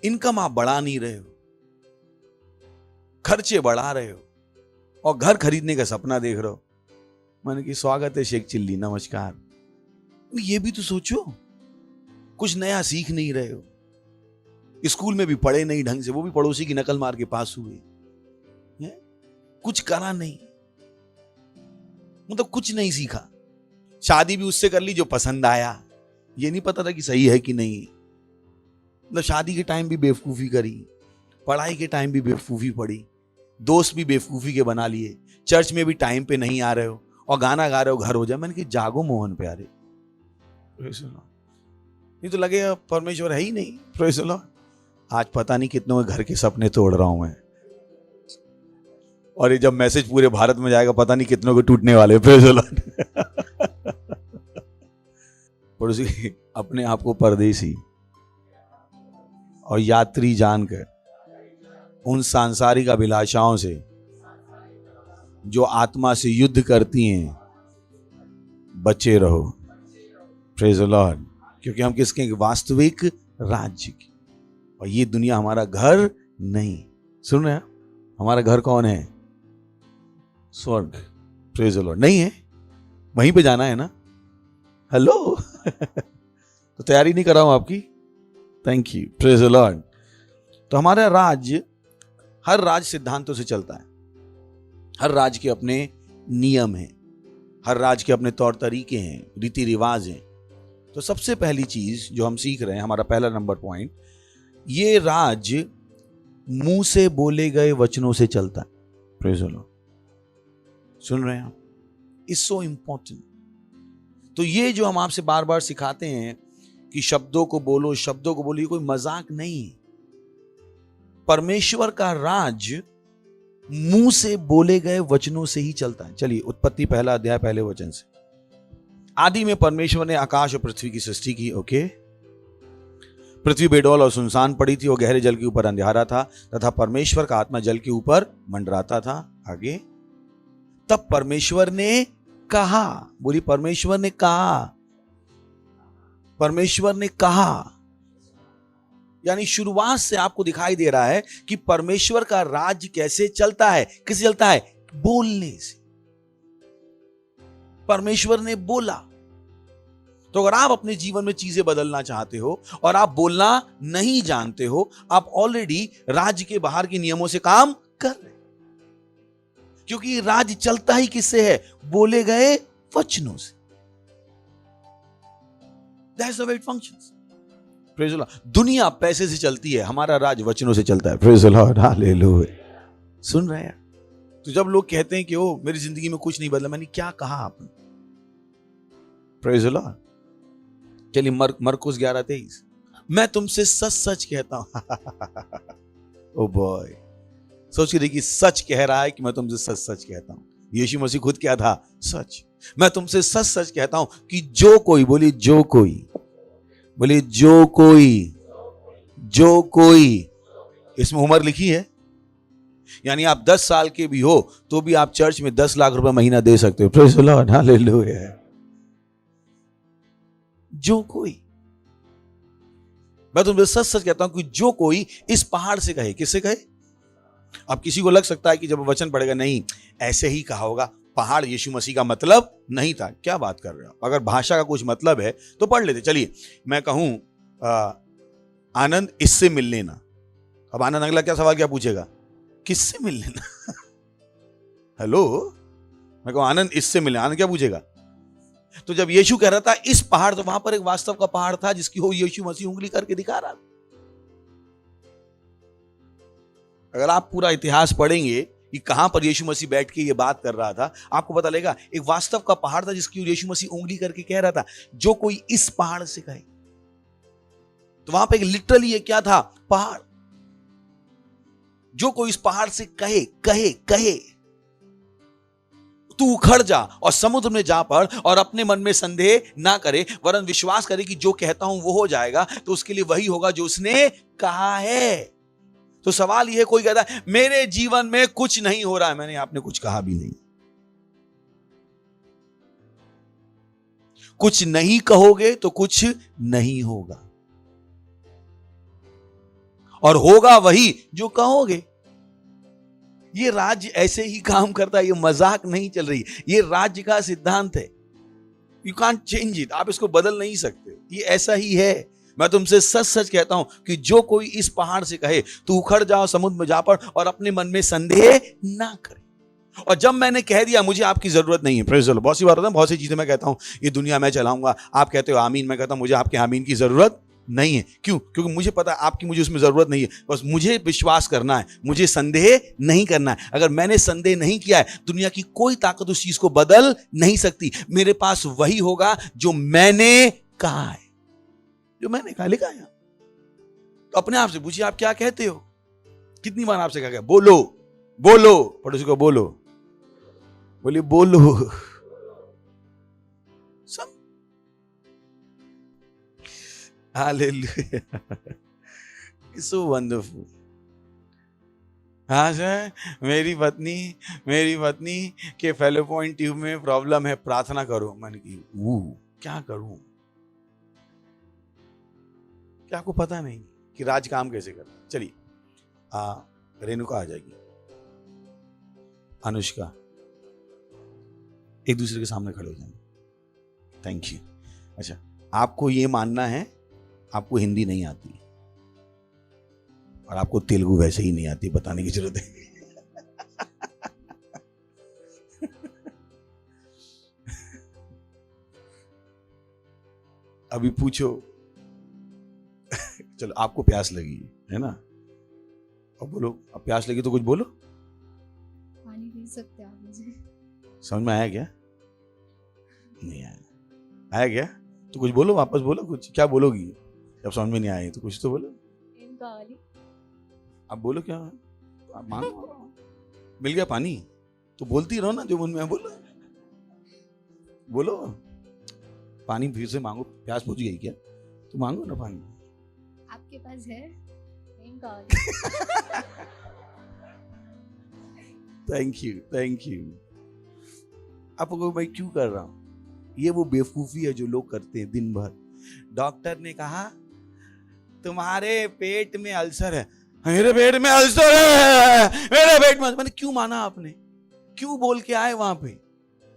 इनकम आप बढ़ा नहीं रहे हो, खर्चे बढ़ा रहे हो और घर खरीदने का सपना देख रहे हो। मैंने कि स्वागत है शेख चिल्ली, नमस्कार। ये भी तो सोचो। कुछ नया सीख नहीं रहे हो, स्कूल में भी पढ़े नहीं ढंग से, वो भी पड़ोसी की नकल मार के पास हुए, कुछ करा नहीं, मतलब कुछ नहीं सीखा। शादी भी उससे कर ली जो पसंद आया, ये नहीं पता था कि सही है कि नहीं। मतलब शादी के टाइम भी बेवकूफ़ी करी, पढ़ाई के टाइम भी बेवकूफ़ी पड़ी, दोस्त भी बेवकूफ़ी के बना लिए, चर्च में भी टाइम पे नहीं आ रहे हो और गाना गा रहे हो घर हो जाए। मैंने कहा जागो मोहन प्यारे, ये तो लगेगा परमेश्वर है ही नहीं। Praise the Lord. आज पता नहीं कितनों के घर के सपने तोड़ रहा हूं मैं, और ये जब मैसेज पूरे भारत में जाएगा पता नहीं कितनों के टूटने वाले। Praise the Lord. पड़ोसी अपने आप को परदेसी और यात्री जानकर उन सांसारिक अभिलाषाओं से जो आत्मा से युद्ध करती हैं बचे रहो। Praise the Lord. क्योंकि हम किसके? वास्तविक राज्य की, और ये दुनिया हमारा घर नहीं। सुन रहे हैं? हमारा घर कौन है? स्वर्ग। Praise the Lord. नहीं है, वहीं पे जाना है ना। हेलो। तो तैयारी नहीं कर रहा हूं आपकी। Thank you. Praise the Lord. तो हमारा राज्य, हर राज्य सिद्धांतों से चलता है। हर राज्य के अपने नियम हैं, हर राज्य के अपने तौर तरीके हैं, रीति रिवाज हैं। तो सबसे पहली चीज जो हम सीख रहे हैं, हमारा पहला नंबर पॉइंट, ये राज्य मुंह से बोले गए वचनों से चलता है। Praise the Lord. सुन रहे हैं आप? It's so important. तो ये जो हम आपसे बार बार सिखाते हैं कि शब्दों को बोलो, शब्दों को बोलो, ये कोई मजाक नहीं है। परमेश्वर का राज्य मुंह से बोले गए वचनों से ही चलता है। चलिए उत्पत्ति पहला अध्याय पहले वचन से। आदि में परमेश्वर ने आकाश और पृथ्वी की सृष्टि की। ओके। पृथ्वी बेडौल और सुनसान पड़ी थी और गहरे जल के ऊपर अंधेरा था तथा परमेश्वर का आत्मा जल के ऊपर मंडराता था। आगे। तब परमेश्वर ने कहा, बोली परमेश्वर ने कहा, परमेश्वर ने कहा। यानी शुरुआत से आपको दिखाई दे रहा है कि परमेश्वर का राज्य कैसे चलता है, किससे चलता है? बोलने से। परमेश्वर ने बोला। तो अगर आप अपने जीवन में चीजें बदलना चाहते हो और आप बोलना नहीं जानते हो, आप ऑलरेडी राज्य के बाहर के नियमों से काम कर रहे हैं। क्योंकि राज्य चलता ही किससे है? बोले गए वचनों से। That's the way it functions. Praise the Lord. दुनिया पैसे से चलती है, हमारा राज्य वचनों से चलता है। Praise the Lord. Hallelujah. सुन रहे हैं? तो जब लोग कहते हैं कि ओ मेरी जिंदगी में कुछ नहीं बदला, मैंने क्या कहा आपने? Praise the Lord. चलिए मरकुस 11:23। मैं तुमसे सच सच कहता हूं। ओ बॉय, सोचिए देखिए, सच कह रहा है कि मैं तुमसे सच सच कहता हूं। यीशु मसीह खुद क्या था? सच। मैं तुमसे सच सच कहता हूं कि जो कोई, बोलिए जो कोई, बोलिए जो कोई, जो कोई, इसमें उम्र लिखी है। यानी आप 10 साल के भी हो तो भी आप चर्च में 10 लाख रुपए महीना दे सकते हो। Praise the Lord. हालेलुया। जो कोई, मैं तुमसे सच सच कहता हूं कि जो कोई इस पहाड़ से कहे। किससे कहे? अब किसी को लग सकता है कि जब वचन पढ़ेगा, नहीं ऐसे ही कहा होगा, पहाड़ यीशु मसीह का मतलब नहीं था। क्या बात कर रहे हो? अगर भाषा का कुछ मतलब है तो पढ़ लेते। चलिए मैं कहूं आनंद इससे मिल लेना, अब आनंद अगला क्या सवाल क्या पूछेगा? किससे मिल लेना? हेलो, मैं कहूं आनंद इससे मिलने, आनंद क्या पूछेगा? तो जब यीशु कह रहा था इस पहाड़, तो वहां पर एक वास्तव का पहाड़ था जिसकी हो यीशु मसीह उंगली करके दिखा रहा था। अगर आप पूरा इतिहास पढ़ेंगे कि कहां पर यीशु मसीह बैठ के ये बात कर रहा था, आपको पता लगेगा एक वास्तव का पहाड़ था जिसकी यीशु मसीह उंगली करके कह रहा था जो कोई इस पहाड़ से कहे। तो वहां पे एक लिटरली क्या था? पहाड़। जो कोई इस पहाड़ से कहे, कहे, कहे तू उखड़ जा और समुद्र में जा पड़ और अपने मन में संदेह ना करे वरन विश्वास करे कि जो कहता हूं वो हो जाएगा, तो उसके लिए वही होगा जो उसने कहा है। तो सवाल यह, कोई कहता है मेरे जीवन में कुछ नहीं हो रहा है, मैंने आपने कुछ कहा भी नहीं। कुछ नहीं कहोगे तो कुछ नहीं होगा, और होगा वही जो कहोगे। ये राज्य ऐसे ही काम करता है, ये मजाक नहीं चल रही, ये राज्य का सिद्धांत है। यू कांट चेंज इट, आप इसको बदल नहीं सकते, ये ऐसा ही है। मैं तुमसे सच सच कहता हूं कि जो कोई इस पहाड़ से कहे तू उखड़ जाओ समुद्र में जा पड़ और अपने मन में संदेह ना करे। और जब मैंने कह दिया मुझे आपकी जरूरत नहीं है, प्रेज़ द लॉर्ड। बहुत सी चीजें मैं कहता हूं ये दुनिया मैं चलाऊंगा, आप कहते हो आमीन, मैं कहता हूं मुझे आपके आमीन की जरूरत नहीं है। क्यों? क्योंकि मुझे पता है आपकी मुझे उसमें जरूरत नहीं है। बस मुझे विश्वास करना है, मुझे संदेह नहीं करना है। अगर मैंने संदेह नहीं किया है, दुनिया की कोई ताकत उस चीज को बदल नहीं सकती। मेरे पास वही होगा जो मैंने कहा है, जो मैंने कहा, लिखा है। तो अपने आप से पूछिए, आप क्या कहते हो? कितनी बार आपसे कहा गया बोलो बोलो? पड़ोसी को बोलो, बोलिए बोलो। सब हालेलुया, सो वंडरफुल। हाँ सर, मेरी पत्नी के फैलोपियन ट्यूब में प्रॉब्लम है, प्रार्थना करो। मन की क्या करूं? क्या आपको पता नहीं कि राज काम कैसे करता? चलिए, रेणुका आ जाएगी, अनुष्का, एक दूसरे के सामने खड़े हो जाएंगे। Thank you. अच्छा, आपको ये मानना है आपको हिंदी नहीं आती और आपको तेलुगु वैसे ही नहीं आती, बताने की जरूरत है। अभी पूछो, चलो आपको प्यास लगी है ना, अब बोलो, अब प्यास लगी तो कुछ बोलो। पानी पी सकते हैं आप मुझे? समझ में आया क्या? नहीं आया? आया क्या? तो कुछ बोलो, वापस बोलो कुछ। क्या बोलोगी जब समझ में नहीं आए? तो कुछ तो बोलो। अब बोलो क्या? आप मांगो, मिल गया पानी तो बोलती रहो ना, जो मन में बोलो। बोलो, पानी फिर से मांगो, प्यास बुझ गई क्या? तो मांगो ना पानी। आपके पास है? Thank you. आपको भाई क्यों कर रहा हूं? ये वो बेवकूफी है जो लोग करते हैं दिन भर। डॉक्टर ने कहा तुम्हारे पेट में अल्सर है। मेरे पेट में अल्सर है, मेरे पेट में। मैंने क्यों माना? आपने क्यों बोल के आए वहां पे?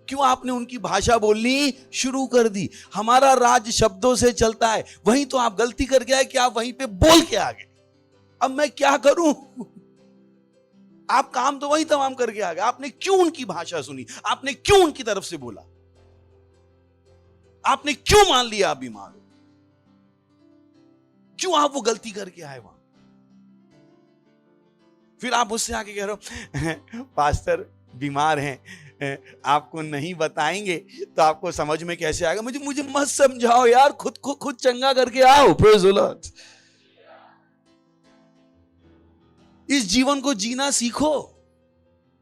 क्यों आपने उनकी भाषा बोलनी शुरू कर दी? हमारा राज शब्दों से चलता है। वहीं तो आप गलती करके आए कि आप वहीं पे बोल के आ गए। अब मैं क्या करूं? आप काम तो वही तमाम करके आ गए। आपने क्यों उनकी भाषा सुनी? आपने क्यों उनकी तरफ से बोला? आपने क्यों मान लिया आप बीमार हो? क्यों आप वो गलती करके आए वहां? फिर आप उससे आके कह रहे हो पास्टर बीमार हैं, आपको नहीं बताएंगे तो आपको समझ में कैसे आएगा? मुझे मत समझाओ यार, खुद को खुद चंगा करके आओ। Praise the Lord. इस जीवन को जीना सीखो।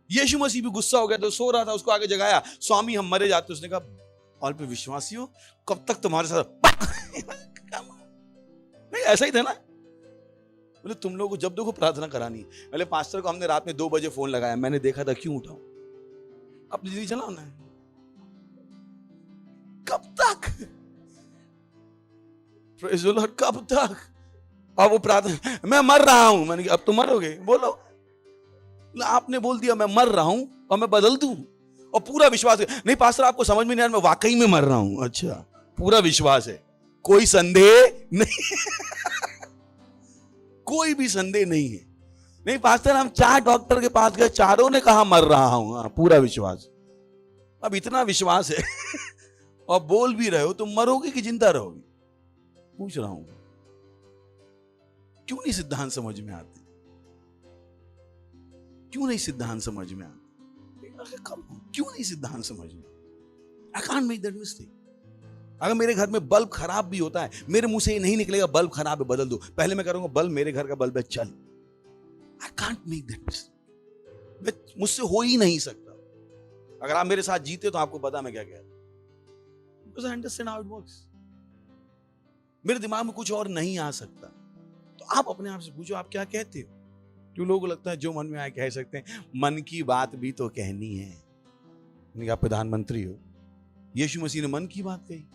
यीशु मसीह भी गुस्सा हो गया तो सो रहा था, उसको आगे जगाया, स्वामी हम मरे जाते। उसने कहा अल्प विश्वासियों, कब तक तुम्हारे साथ नहीं, ऐसा ही था ना। बोले तुम लोगों को जब देखो प्रार्थना करानी। पहले पास्टर को हमने रात में 2 बजे फोन लगाया, मैंने देखा था, क्यों उठाऊं? अपनी जिंदगी चलाओ ना। कब तक? प्रेज़ द लॉर्ड, कब तक? अब वो प्रार्थना, मैं मर रहा हूं। मैंने कहा अब तो मरोगे, बोलो। आपने बोल दिया मैं मर रहा हूं और मैं बदल दूं, और पूरा विश्वास है। नहीं पास्टर आपको समझ में नहीं आ रहा, मैं वाकई में मर रहा हूं। अच्छा, पूरा विश्वास है, कोई संदेह नहीं। कोई भी संदेह नहीं है। नहीं पास्टर हम 4 डॉक्टर के पास गए, चारों ने कहा मर रहा हूं। पूरा विश्वास। अब इतना विश्वास है और बोल भी रहे हो, तो मरोगे कि जिंदा रहोगे? पूछ रहा हूं। क्यों नहीं सिद्धांत समझ में आते? क्यों नहीं सिद्धांत समझ में आते? क्यों नहीं सिद्धांत समझ में? I can't make that mistake. अगर मेरे घर में बल्ब खराब भी होता है, मेरे मुंह से ये नहीं निकलेगा बल्ब खराब है बदल दो। पहले मैं करूंगा बल्ब मेरे घर का बल्ब है, चल। I can't make that mistake. मुझसे हो ही नहीं सकता। अगर आप मेरे साथ जीते तो आपको पता मैं क्या कह रहा हूं। Because I understand how it works. मेरे दिमाग में कुछ और नहीं आ सकता। तो आप अपने आप से पूछो आप क्या कहते हो? जो लोगों को लगता है जो मन में आए कह सकते हैं। मन की बात भी तो कहनी है। आप प्रधानमंत्री हो, यीशु मसीह ने मन की बात कही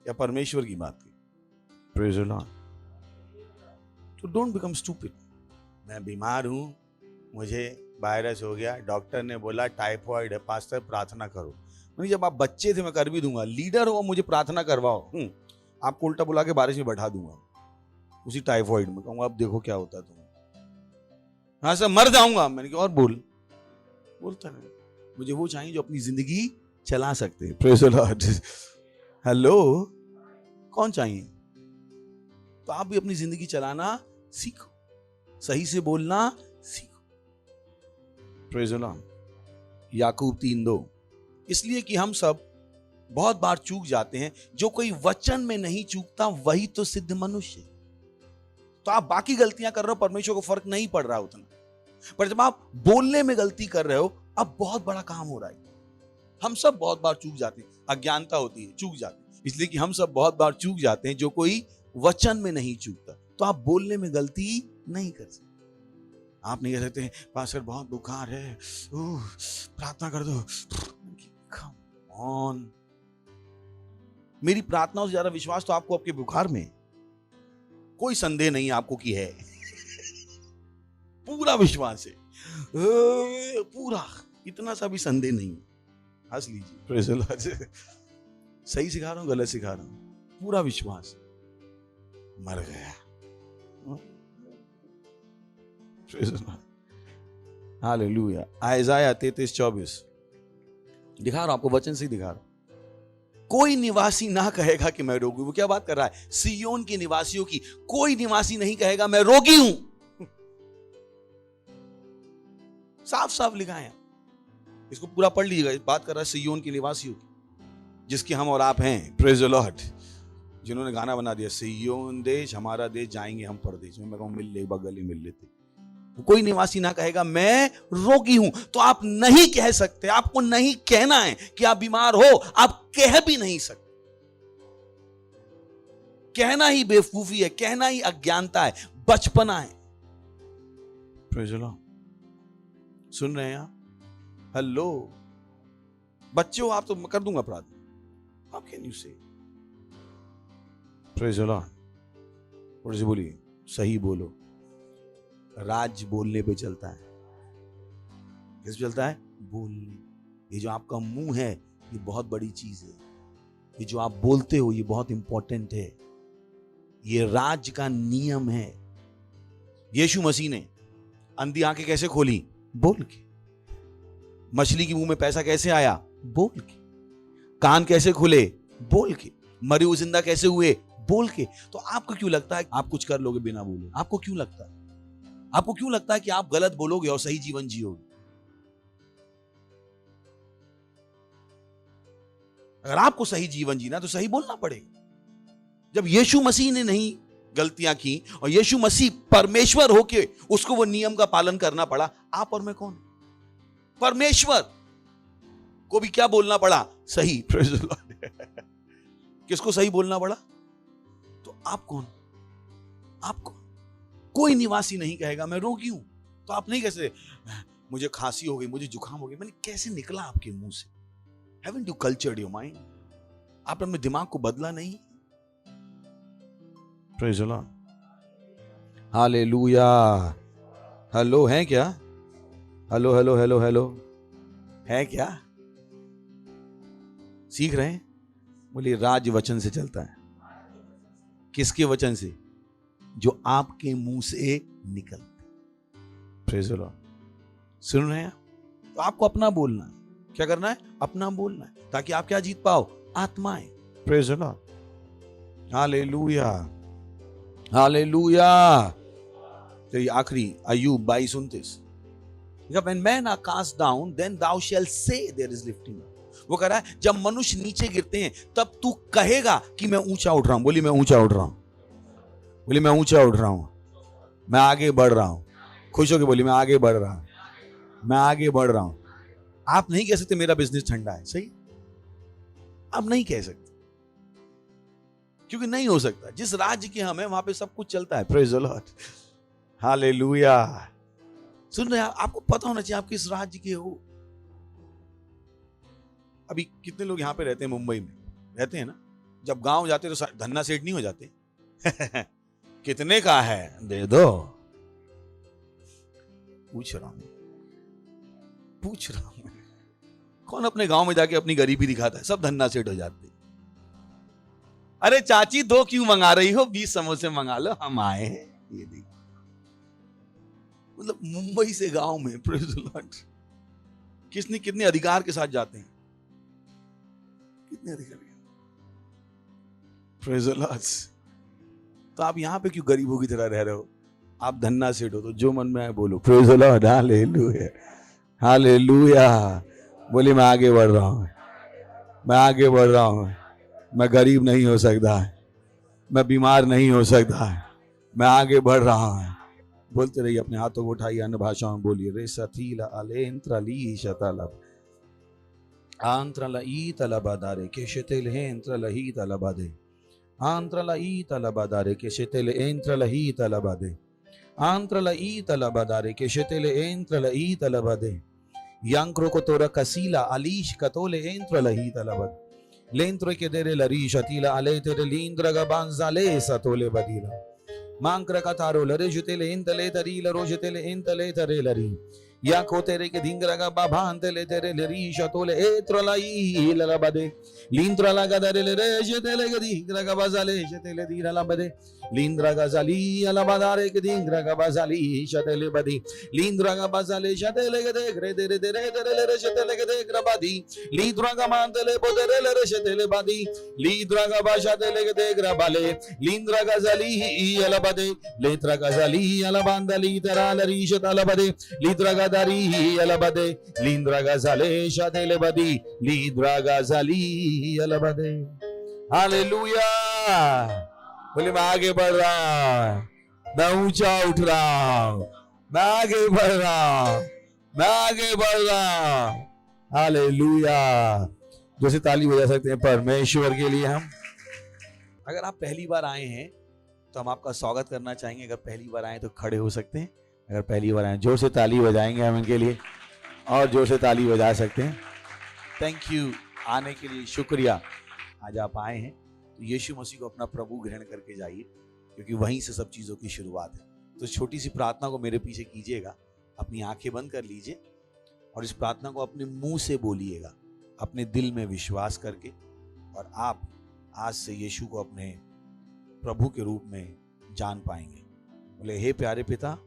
या परमेश्वर की बात कही? Praise the Lord. तो डोंट बिकम स्टूपिड। मैं बीमार हूं, मुझे वायरस हो गया, डॉक्टर ने बोला टाइफॉइड है, पास्टर प्रार्थना करो। मतलब जब आप बच्चे थे मैं कर भी दूंगा, लीडर हो मुझे प्रार्थना करवाओ, आपको उल्टा बुला के बारिश में बैठा दूंगा उसी टाइफॉइड में, कहूंगा अब देखो क्या होता है तुम्हें। हाँ सर मर जाऊंगा। मैंने कहा और बोलता नहीं। मुझे वो चाहिए जो अपनी जिंदगी चला सकते हैं। Praise the Lord. हेलो, कौन चाहिए? तो आप भी अपनी जिंदगी चलाना सीखो, सही से बोलना सीखो। Praise the Lord. याकूब 3:2, इसलिए कि हम सब बहुत बार चूक जाते हैं, जो कोई वचन में नहीं चूकता वही तो सिद्ध मनुष्य है। तो आप बाकी गलतियां कर रहे हो, परमेश्वर को फर्क नहीं पड़ रहा उतना, पर जब आप बोलने में गलती कर रहे हो, अब बहुत बड़ा काम हो रहा है। हम सब बहुत बार चूक जाते हैं, अज्ञानता होती है, चूक जाते हैं, इसलिए कि हम सब बहुत बार चूक जाते हैं, जो कोई वचन में नहीं चूकता। तो आप बोलने में गलती नहीं कर सकते। आप नहीं कह सकते पास्टर बहुत बुखार है, प्रार्थना कर दो। Come on। मेरी प्रार्थनाओं से ज्यादा विश्वास तो आपको आपके बुखार में। कोई संदेह नहीं आपको कि है, पूरा विश्वास है, पूरा, इतना सा भी संदेह नहीं। हंस लीजिए, प्रेज़ द लॉर्ड। सही सिखा रहा हूं गलत सिखा रहा हूं? पूरा विश्वास। मर गया। Praise the Lord. हालेलुया। आयजाया 33:24 दिखा रहा हूं आपको, वचन से ही दिखा रहा हूं। कोई निवासी ना कहेगा कि मैं रोगी हूं। वो क्या बात कर रहा है? सिय्योन के निवासियों की। कोई निवासी नहीं कहेगा मैं रोगी हूं। साफ साफ लिखा है, इसको पूरा पढ़ लीजिएगा। बात कर रहा है सिय्योन के निवासियों की, जिसके हम और आप हैं। Praise the Lord. जिन्होंने गाना बना दिया, सिय्योन देश हमारा देश, जाएंगे हम परदेश में। मैं कहूं मिल ले, बगल मिल लेते। कोई निवासी ना कहेगा मैं रोगी हूं। तो आप नहीं कह सकते, आपको नहीं कहना है कि आप बीमार हो, आप कह भी नहीं सकते। कहना ही बेवकूफी है, कहना ही अज्ञानता है, बचपना है। Praise the Lord. सुन रहे हैं आप? हेलो बच्चे हो आप, तो कर दूंगा प्रार्थना। हाउ कैन यू से? Praise the Lord. थोड़ी सी बोलिए, सही बोलो। राज बोलने पे चलता है। किस पे चलता है? बोलने। ये जो आपका मुंह है, ये बहुत बड़ी चीज है। ये जो आप बोलते हो, ये बहुत इंपॉर्टेंट है। ये राज का नियम है। यीशु मसीह ने अंधी आंखें कैसे खोली? बोल के। मछली के मुंह में पैसा कैसे आया? बोल के। कान कैसे खुले? बोल के। मरे हुए जिंदा कैसे हुए? बोल के। तो आपको क्यों लगता है आप कुछ कर लोगे बिना बोले? आपको क्यों लगता है? आपको क्यों लगता है कि आप गलत बोलोगे और सही जीवन जियोगे? अगर आपको सही जीवन जीना तो सही बोलना पड़ेगा। जब यीशु मसीह ने नहीं गलतियां की और यीशु मसीह परमेश्वर होके उसको वो नियम का पालन करना पड़ा, आप और मैं कौन? परमेश्वर को भी क्या बोलना पड़ा? सही। Praise the Lord. किसको सही बोलना पड़ा? तो आप कौन? आप कौन? कोई निवासी नहीं कहेगा मैं रोगी हूं। तो आप नहीं कैसे, मुझे खांसी हो गई, मुझे जुकाम हो गई। मैंने कैसे निकला आपके मुंह से? Haven't you cultured your mind? आपने अपने दिमाग को बदला नहीं? Praise the Lord. Hallelujah. Hello हैं क्या? हेलो हेलो हेलो हेलो है क्या? सीख रहे हैं? बोलिए राज वचन से चलता है। किसके वचन से? जो आपके मुंह से निकलते। Praise the Lord. सुन रहे हैं? तो आपको अपना बोलना है। क्या करना है? अपना बोलना है, ताकि आप क्या जीत पाओ? आत्माएं। Praise the Lord. Hallelujah hallelujah. तो ये आखिरी अय्यूब 22:29, When men are cast down, then thou shall say there is lifting up. वो कह रहा है जब मनुष्य नीचे गिरते हैं तब तू कहेगा कि मैं ऊंचा उठ रहा हूं। बोली मैं ऊंचा उठ रहा हूं। बोली मैं ऊंचा उठ रहा हूं, मैं आगे बढ़ रहा हूं। खुश होकर बोली मैं आगे बढ़ रहा हूं, मैं आगे बढ़ रहा हूं। आप नहीं कह सकते मेरा बिजनेस ठंडा है, सही? आप नहीं कह सकते, क्योंकि नहीं हो सकता। जिस राज्य के हम हैं वहां पे सब कुछ चलता है। Praise the Lord. हालेलुया। सुन रहे हैं? आपको पता होना चाहिए आप किस राज्य के हो। अभी कितने लोग यहाँ पे रहते हैं, मुंबई में रहते हैं ना, जब गांव जाते तो धन्ना सेठ नहीं हो जाते। कितने का है? दे दो। पूछ रहा हूं कौन अपने गांव में जाके अपनी गरीबी दिखाता है? सब धन्ना सेठ हो जाते। अरे चाची 2 क्यों मंगा रही हो? 20 समोसे मंगा लो, हम आए हैं। ये देखो, मतलब मुंबई से गांव में, प्रेज़ द लॉर्ड, कितने अधिकार के साथ जाते हैं, कितने अधिकार। Praise the Lord. तो आप यहाँ पे क्यों गरीबों की तरह रह रहे हो? आप धन्ना सेठ हो तो जो मन में आए बोलो। Praise the Lord, hallelujah, hallelujah. बोले मैं आगे बढ़ रहा हूँ, मैं आगे बढ़ रहा हूँ, मैं गरीब नहीं हो सकता, मैं बीमार नहीं हो सकता, मैं आगे बढ़ रहा हूँ। बोलते रहिए, अपने हाथों को उठाइए, अन्य भाषाओं में बोलिए। रे सतीला अलेंत्रली शतलब आंत्रला ई तलबादारे केशतेल हेंत्रला ही तलबादे आंत्रला ई तलबादारे केशतेल एंत्रला ही तलबादे आंत्रला ई तलबादारे केशतेल एंत्रला ई तलबादे यांक्रो को तोरा कसीला अलीश कतोले एंत्रला ही तलबद लेंत्र के देरे लरी शतीला अले तेरे लींद्र गबांजाले सतोले बदीला मांक्र का तारो लरे जुतेले इंतले तरी लरो जुतेले इंतले तरे लरी या को तेरे के धिंगरा का बाबा अंतले तेरे लरी शतोले एत्रलाई ललबदे लींद्रला का दरे ले जतेले के धिंगरा का बाजाले जतेले दीरला बदे लींद्रा का जाली अलबदारे के धिंगरा का बाजाली शतेले बदी लींद्रा का बाजाले शतेले के देख रे तेरे तेरे तेरे ले शतेले के देख रबादी लींद्रा का मांतले बोदरे ले शतेले बादी लींद्रा का बाशा तेले के देख रबाले लींद्रा का जाली अलबदे लेत्रा का जाली अलबांदली तरा लरी शतलबदे लींद्रा का दारी अलबदे लींद्रा का जाले शतेले बदी लींद्रा का जाली अलबदे। हालेलुया। बोले मैं आगे बढ़ रहा हूं, मैं ऊंचा उठ रहा हूं, मैं आगे बढ़ रहा हूं, मैं आगे बढ़ रहा हूं। हालेलुया। जैसे ताली बजा सकते हैं परमेश्वर के लिए हम। अगर आप पहली बार आए हैं तो हम आपका स्वागत करना चाहेंगे। अगर पहली बार आए तो खड़े हो सकते हैं। अगर पहली बार आए जोर से ताली बजाएंगे हम इनके लिए, और जोर से ताली बजा सकते हैं। थैंक यू, आने के लिए शुक्रिया। आज आप आए हैं तो यीशु मसीह को अपना प्रभु ग्रहण करके जाइए, क्योंकि वहीं से सब चीज़ों की शुरुआत है। तो छोटी सी प्रार्थना को मेरे पीछे कीजिएगा, अपनी आंखें बंद कर लीजिए और इस प्रार्थना को अपने मुंह से बोलिएगा, अपने दिल में विश्वास करके। और आप आज से यीशु को अपने प्रभु के रूप में जान पाएंगे। बोले, हे प्यारे पिता,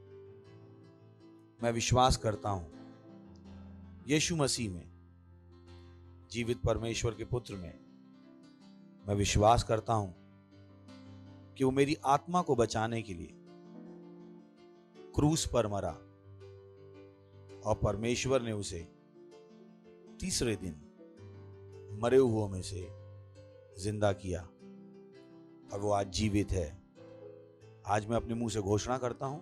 मैं विश्वास करता हूं यीशु मसीह में, जीवित परमेश्वर के पुत्र में। मैं विश्वास करता हूं कि वो मेरी आत्मा को बचाने के लिए क्रूस पर मरा और परमेश्वर ने उसे तीसरे दिन मरे हुओं में से जिंदा किया और वो आज जीवित है। आज मैं अपने मुंह से घोषणा करता हूं,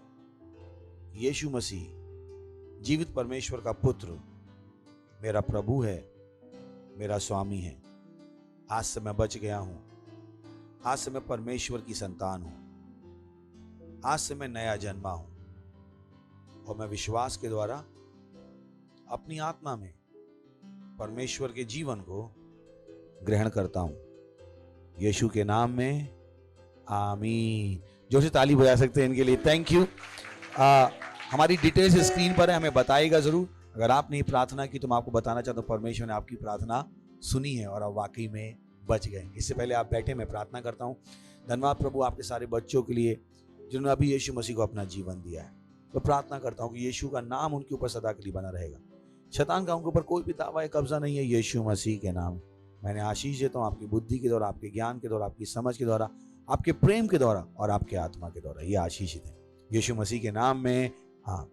यीशु मसीह जीवित परमेश्वर का पुत्र मेरा प्रभु है, मेरा स्वामी है। आज से मैं बच गया हूं, आज से मैं परमेश्वर की संतान हूं, आज से मैं नया जन्मा हूं और मैं विश्वास के द्वारा अपनी आत्मा में परमेश्वर के जीवन को ग्रहण करता हूं। यीशु के नाम में आमीन। जो से ताली बजा सकते हैं इनके लिए। Thank you. हमारी डिटेल्स स्क्रीन पर है, हमें बताइएगा जरूर। अगर आपने प्रार्थना की तो मैं आपको बताना चाहता हूँ, परमेश्वर ने आपकी प्रार्थना सुनी है और आप वाकई में बच गए। इससे पहले आप बैठे, मैं प्रार्थना करता हूँ। धन्यवाद प्रभु आपके सारे बच्चों के लिए जिन्होंने अभी यीशु मसीह को अपना जीवन दिया है। तो प्रार्थना करता हूँ कि यीशु का नाम उनके ऊपर सदा के लिए बना रहेगा। शैतान का उनके ऊपर कोई भी दावा कब्जा नहीं है। यीशु मसीह के नाम मैंने आशीष देता हूँ, आपकी बुद्धि के द्वारा, आपके ज्ञान के द्वारा, आपकी समझ के द्वारा, आपके प्रेम के द्वारा और आपके आत्मा के द्वारा। ये आशीषित है यीशु मसीह के नाम में। हाँ,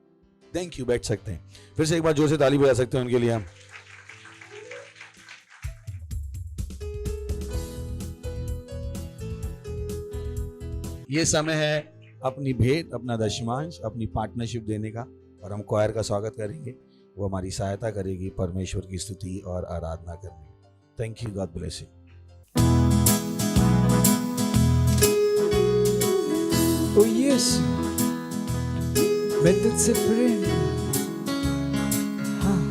थैंक यू। बैठ सकते हैं। फिर से एक बार जोर से ताली बजा सकते हैं उनके लिए हम। ये समय है अपनी भेंट, अपना दशमांश, अपनी पार्टनरशिप देने का, और हम क्वायर का स्वागत करेंगे। वो हमारी सहायता करेगी परमेश्वर की स्तुति और आराधना करने। Thank you. God bless you. ओ यीशु, मैं तुझसे प्रेम, हाँ,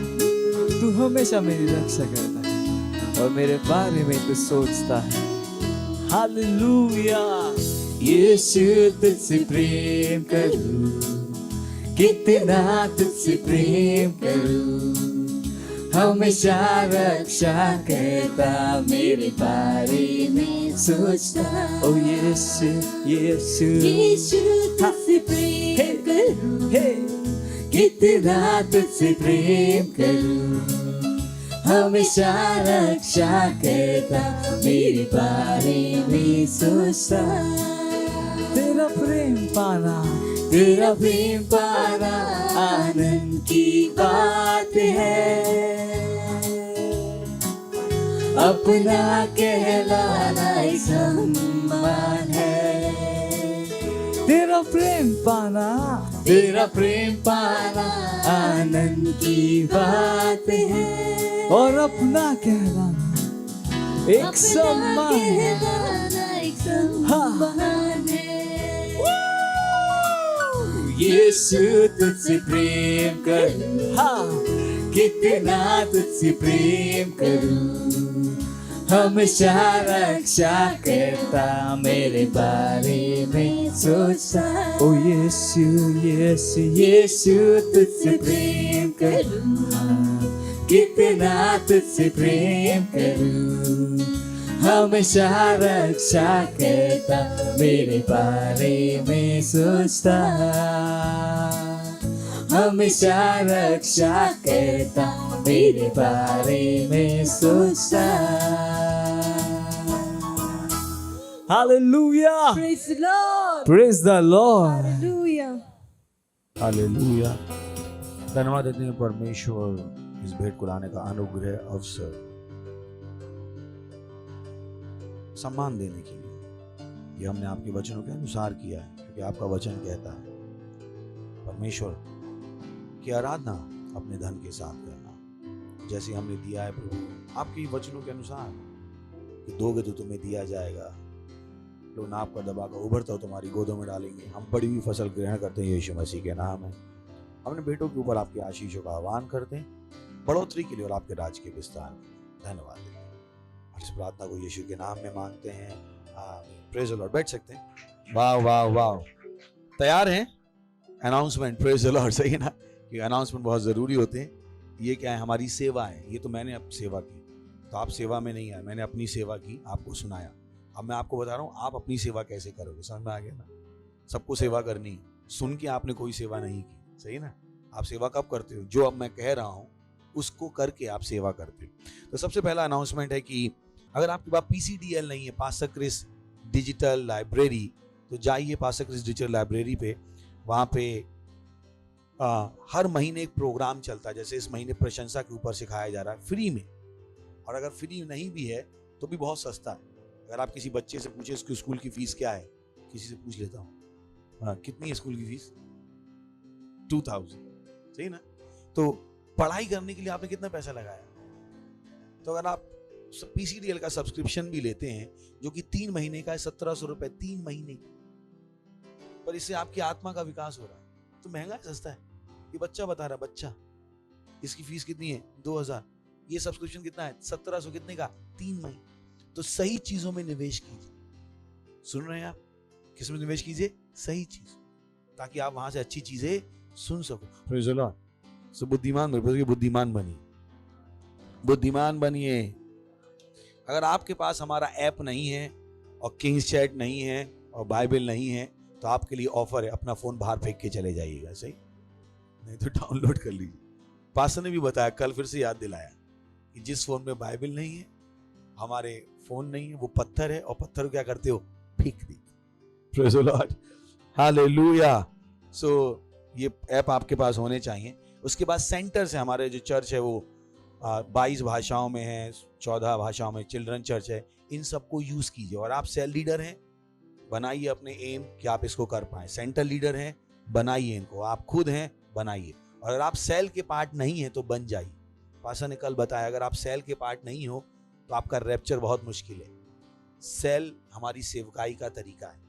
तू हमेशा मेरी रक्षा करता है और मेरे बारे में तू सोचता है। हालेलुया। यीशु, तुझसे प्रेम करूं, कितना तुझसे प्रेम करूं, हमेशा रक्षा करता, मेरे बारे में सोचता। ओ यीशु, यीशु, यीशु, तुझसे प्रेम करूं, कितना तुझसे प्रेम करूं, हमेशा रक्षा करता, मेरे बारे में सोचता। तेरा प्रेम पाना, तेरा प्रेम पाना आनंद की बात है। अपना कहलाना एक सम्मान है। तेरा प्रेम पाना, तेरा प्रेम पाना आनंद की बात है। और अपना कहलाना एक सम्मान है। यीशु तुझसे प्रेम करूं, कितना तुझसे प्रेम करूं। हमेशा रक्षा करता, मेरे बारे में सोचता। ओ यीशु यीशु यीशु तुझसे प्रेम करूं, कितना तुझसे प्रेम करूं। हमेशा रक्षा करता, मेरे बारे में सोचता। हमेशा रक्षा करता, मेरे बारे में सोचता। Hallelujah! Praise the Lord. Praise the Lord! Hallelujah. Hallelujah. धन्यवाद देते हैं परमेश्वर इस भेंट को लाने का अनुग्रह अवसर सम्मान देने के लिए। ये हमने आपके वचनों के अनुसार किया है, क्योंकि आपका वचन कहता है परमेश्वर की आराधना अपने धन के साथ करना। जैसे हमने दिया है प्रभु आपके वचनों के अनुसार कि दोगे तो तुम्हें दिया जाएगा, लो नाप का दबाकर उभरता हो तुम्हारी गोदों में डालेंगे। हम बड़ी हुई फसल ग्रहण करते हैं यीशु मसीह के नाम में। अपने बेटों के ऊपर आपके आशीषों का आह्वान करते हैं, बढ़ोतरी के लिए और आपके राज के विस्तार के लिए धन्यवाद देते हैं। और इस प्रार्थना को यीशु के नाम में मांगते हैं, आमीन। Praise the Lord. बैठ सकते हैं। वाह वाह वाह, तैयार हैं? अनाउंसमेंट। Praise the Lord. सही है ना कि अनाउंसमेंट बहुत ज़रूरी होते हैं। ये क्या है? हमारी सेवा है। ये तो मैंने अब सेवा की, तो आप सेवा में नहीं आए, मैंने अपनी सेवा की, आपको सुनाया। अब मैं आपको बता रहा हूँ आप अपनी सेवा कैसे करोगे। समझ में आ गया ना? सबको सेवा करनी है। सुन के आपने कोई सेवा नहीं की, सही ना? आप सेवा कब करते हो? जो अब मैं कह रहा हूँ उसको करके आप सेवा करते हो। तो सबसे पहला अनाउंसमेंट है कि अगर आपके पास PCDL नहीं है, पास्टर क्रिस डिजिटल लाइब्रेरी, तो जाइए पास्टर क्रिस डिजिटल लाइब्रेरी पे। वहाँ पे हर महीने एक प्रोग्राम चलता है। जैसे इस महीने प्रशंसा के ऊपर सिखाया जा रहा है फ्री में, और अगर फ्री नहीं भी है तो भी बहुत सस्ता है। अगर आप किसी बच्चे से पूछे इसकी स्कूल की फीस क्या है, किसी से पूछ लेता हूँ कितनी है स्कूल की फीस? 2000, सही ना? तो पढ़ाई करने के लिए आपने कितना पैसा लगाया? तो अगर आप PCDL का सब्सक्रिप्शन भी लेते हैं जो कि 3 महीने का है, 1700 रुपए 3 महीने, पर इससे आपकी आत्मा का विकास हो रहा है। तो महंगा है सस्ता है? ये बच्चा बता रहा, बच्चा इसकी फीस कितनी है? 2000। ये सब्सक्रिप्शन कितना है? 1700। कितने का? 3 महीने। तो सही चीजों में निवेश कीजिए। सुन रहे हैं आप? किस में निवेश कीजिए? सही चीज, ताकि आप वहां से अच्छी चीजें सुन सको। Praise the Lord. सो बुद्धिमान बनिए, बुद्धिमान बनिए, बुद्धिमान बनिए। अगर आपके पास हमारा ऐप नहीं है और किंग्स चैट नहीं है और बाइबल नहीं है, तो आपके लिए ऑफर है, अपना फोन बाहर फेंक के चले जाइएगा, सही? नहीं तो डाउनलोड कर लीजिए। पास्टर ने भी बताया, कल फिर से याद दिलाया कि जिस फोन में बाइबल नहीं है, हमारे फोन नहीं है, वो पत्थर है, और पत्थर को क्या करते हो? फेंक दी। Praise the Lord. Hallelujah. So ये ऐप आपके पास होने चाहिए। उसके बाद सेंटर से हमारे जो चर्च है वो 22 भाषाओं में है, 14 भाषाओं में चिल्ड्रन चर्च है। इन सबको यूज कीजिए। और आप सेल लीडर हैं, बनाइए अपने एम कि आप इसको कर पाए। सेंटर लीडर हैं, बनाइए इनको। आप खुद हैं, बनाइए। और अगर आप सेल के पार्ट नहीं है तो बन जाइए। पास्टर ने कल बताया, अगर आप सेल के पार्ट नहीं हो तो आपका रैप्चर बहुत मुश्किल है। सेल हमारी सेवकाई का तरीका है।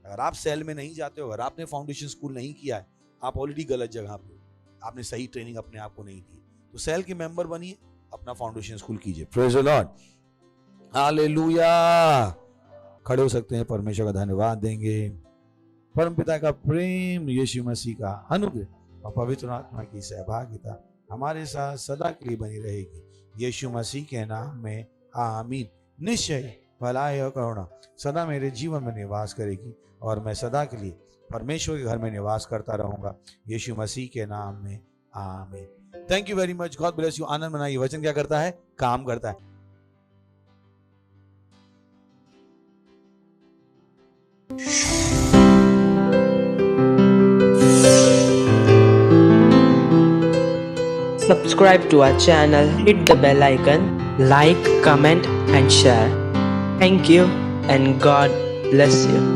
अगर आप सेल में नहीं जाते हो, अगर आपने फाउंडेशन स्कूल नहीं किया है, आप ऑलरेडी गलत जगह पे हो, आपने सही ट्रेनिंग अपने आप को नहीं दी। तो सेल के मेंबर बनिए, अपना फाउंडेशन स्कूल कीजिए। Praise the Lord. हालेलुया। खड़े हो सकते हैं, परमेश्वर का धन्यवाद देंगे। परमपिता का प्रेम, यीशु मसीह का अनुग्रह और पवित्र आत्मा की सहभागिता हमारे साथ सदा के लिए बनी रहेगी। यीशु मसीह के नाम में आमीन। निश्चय भलाई और करुणा सदा मेरे जीवन में निवास करेगी, और मैं सदा के लिए परमेश्वर के घर में निवास करता रहूंगा। यीशु मसीह के नाम में आमीन। Thank you very much. God bless you. आनंद मनाइए। वचन क्या करता है? काम करता है। subscribe to our channel, hit the bell icon, like, comment and share. Thank you and God bless you.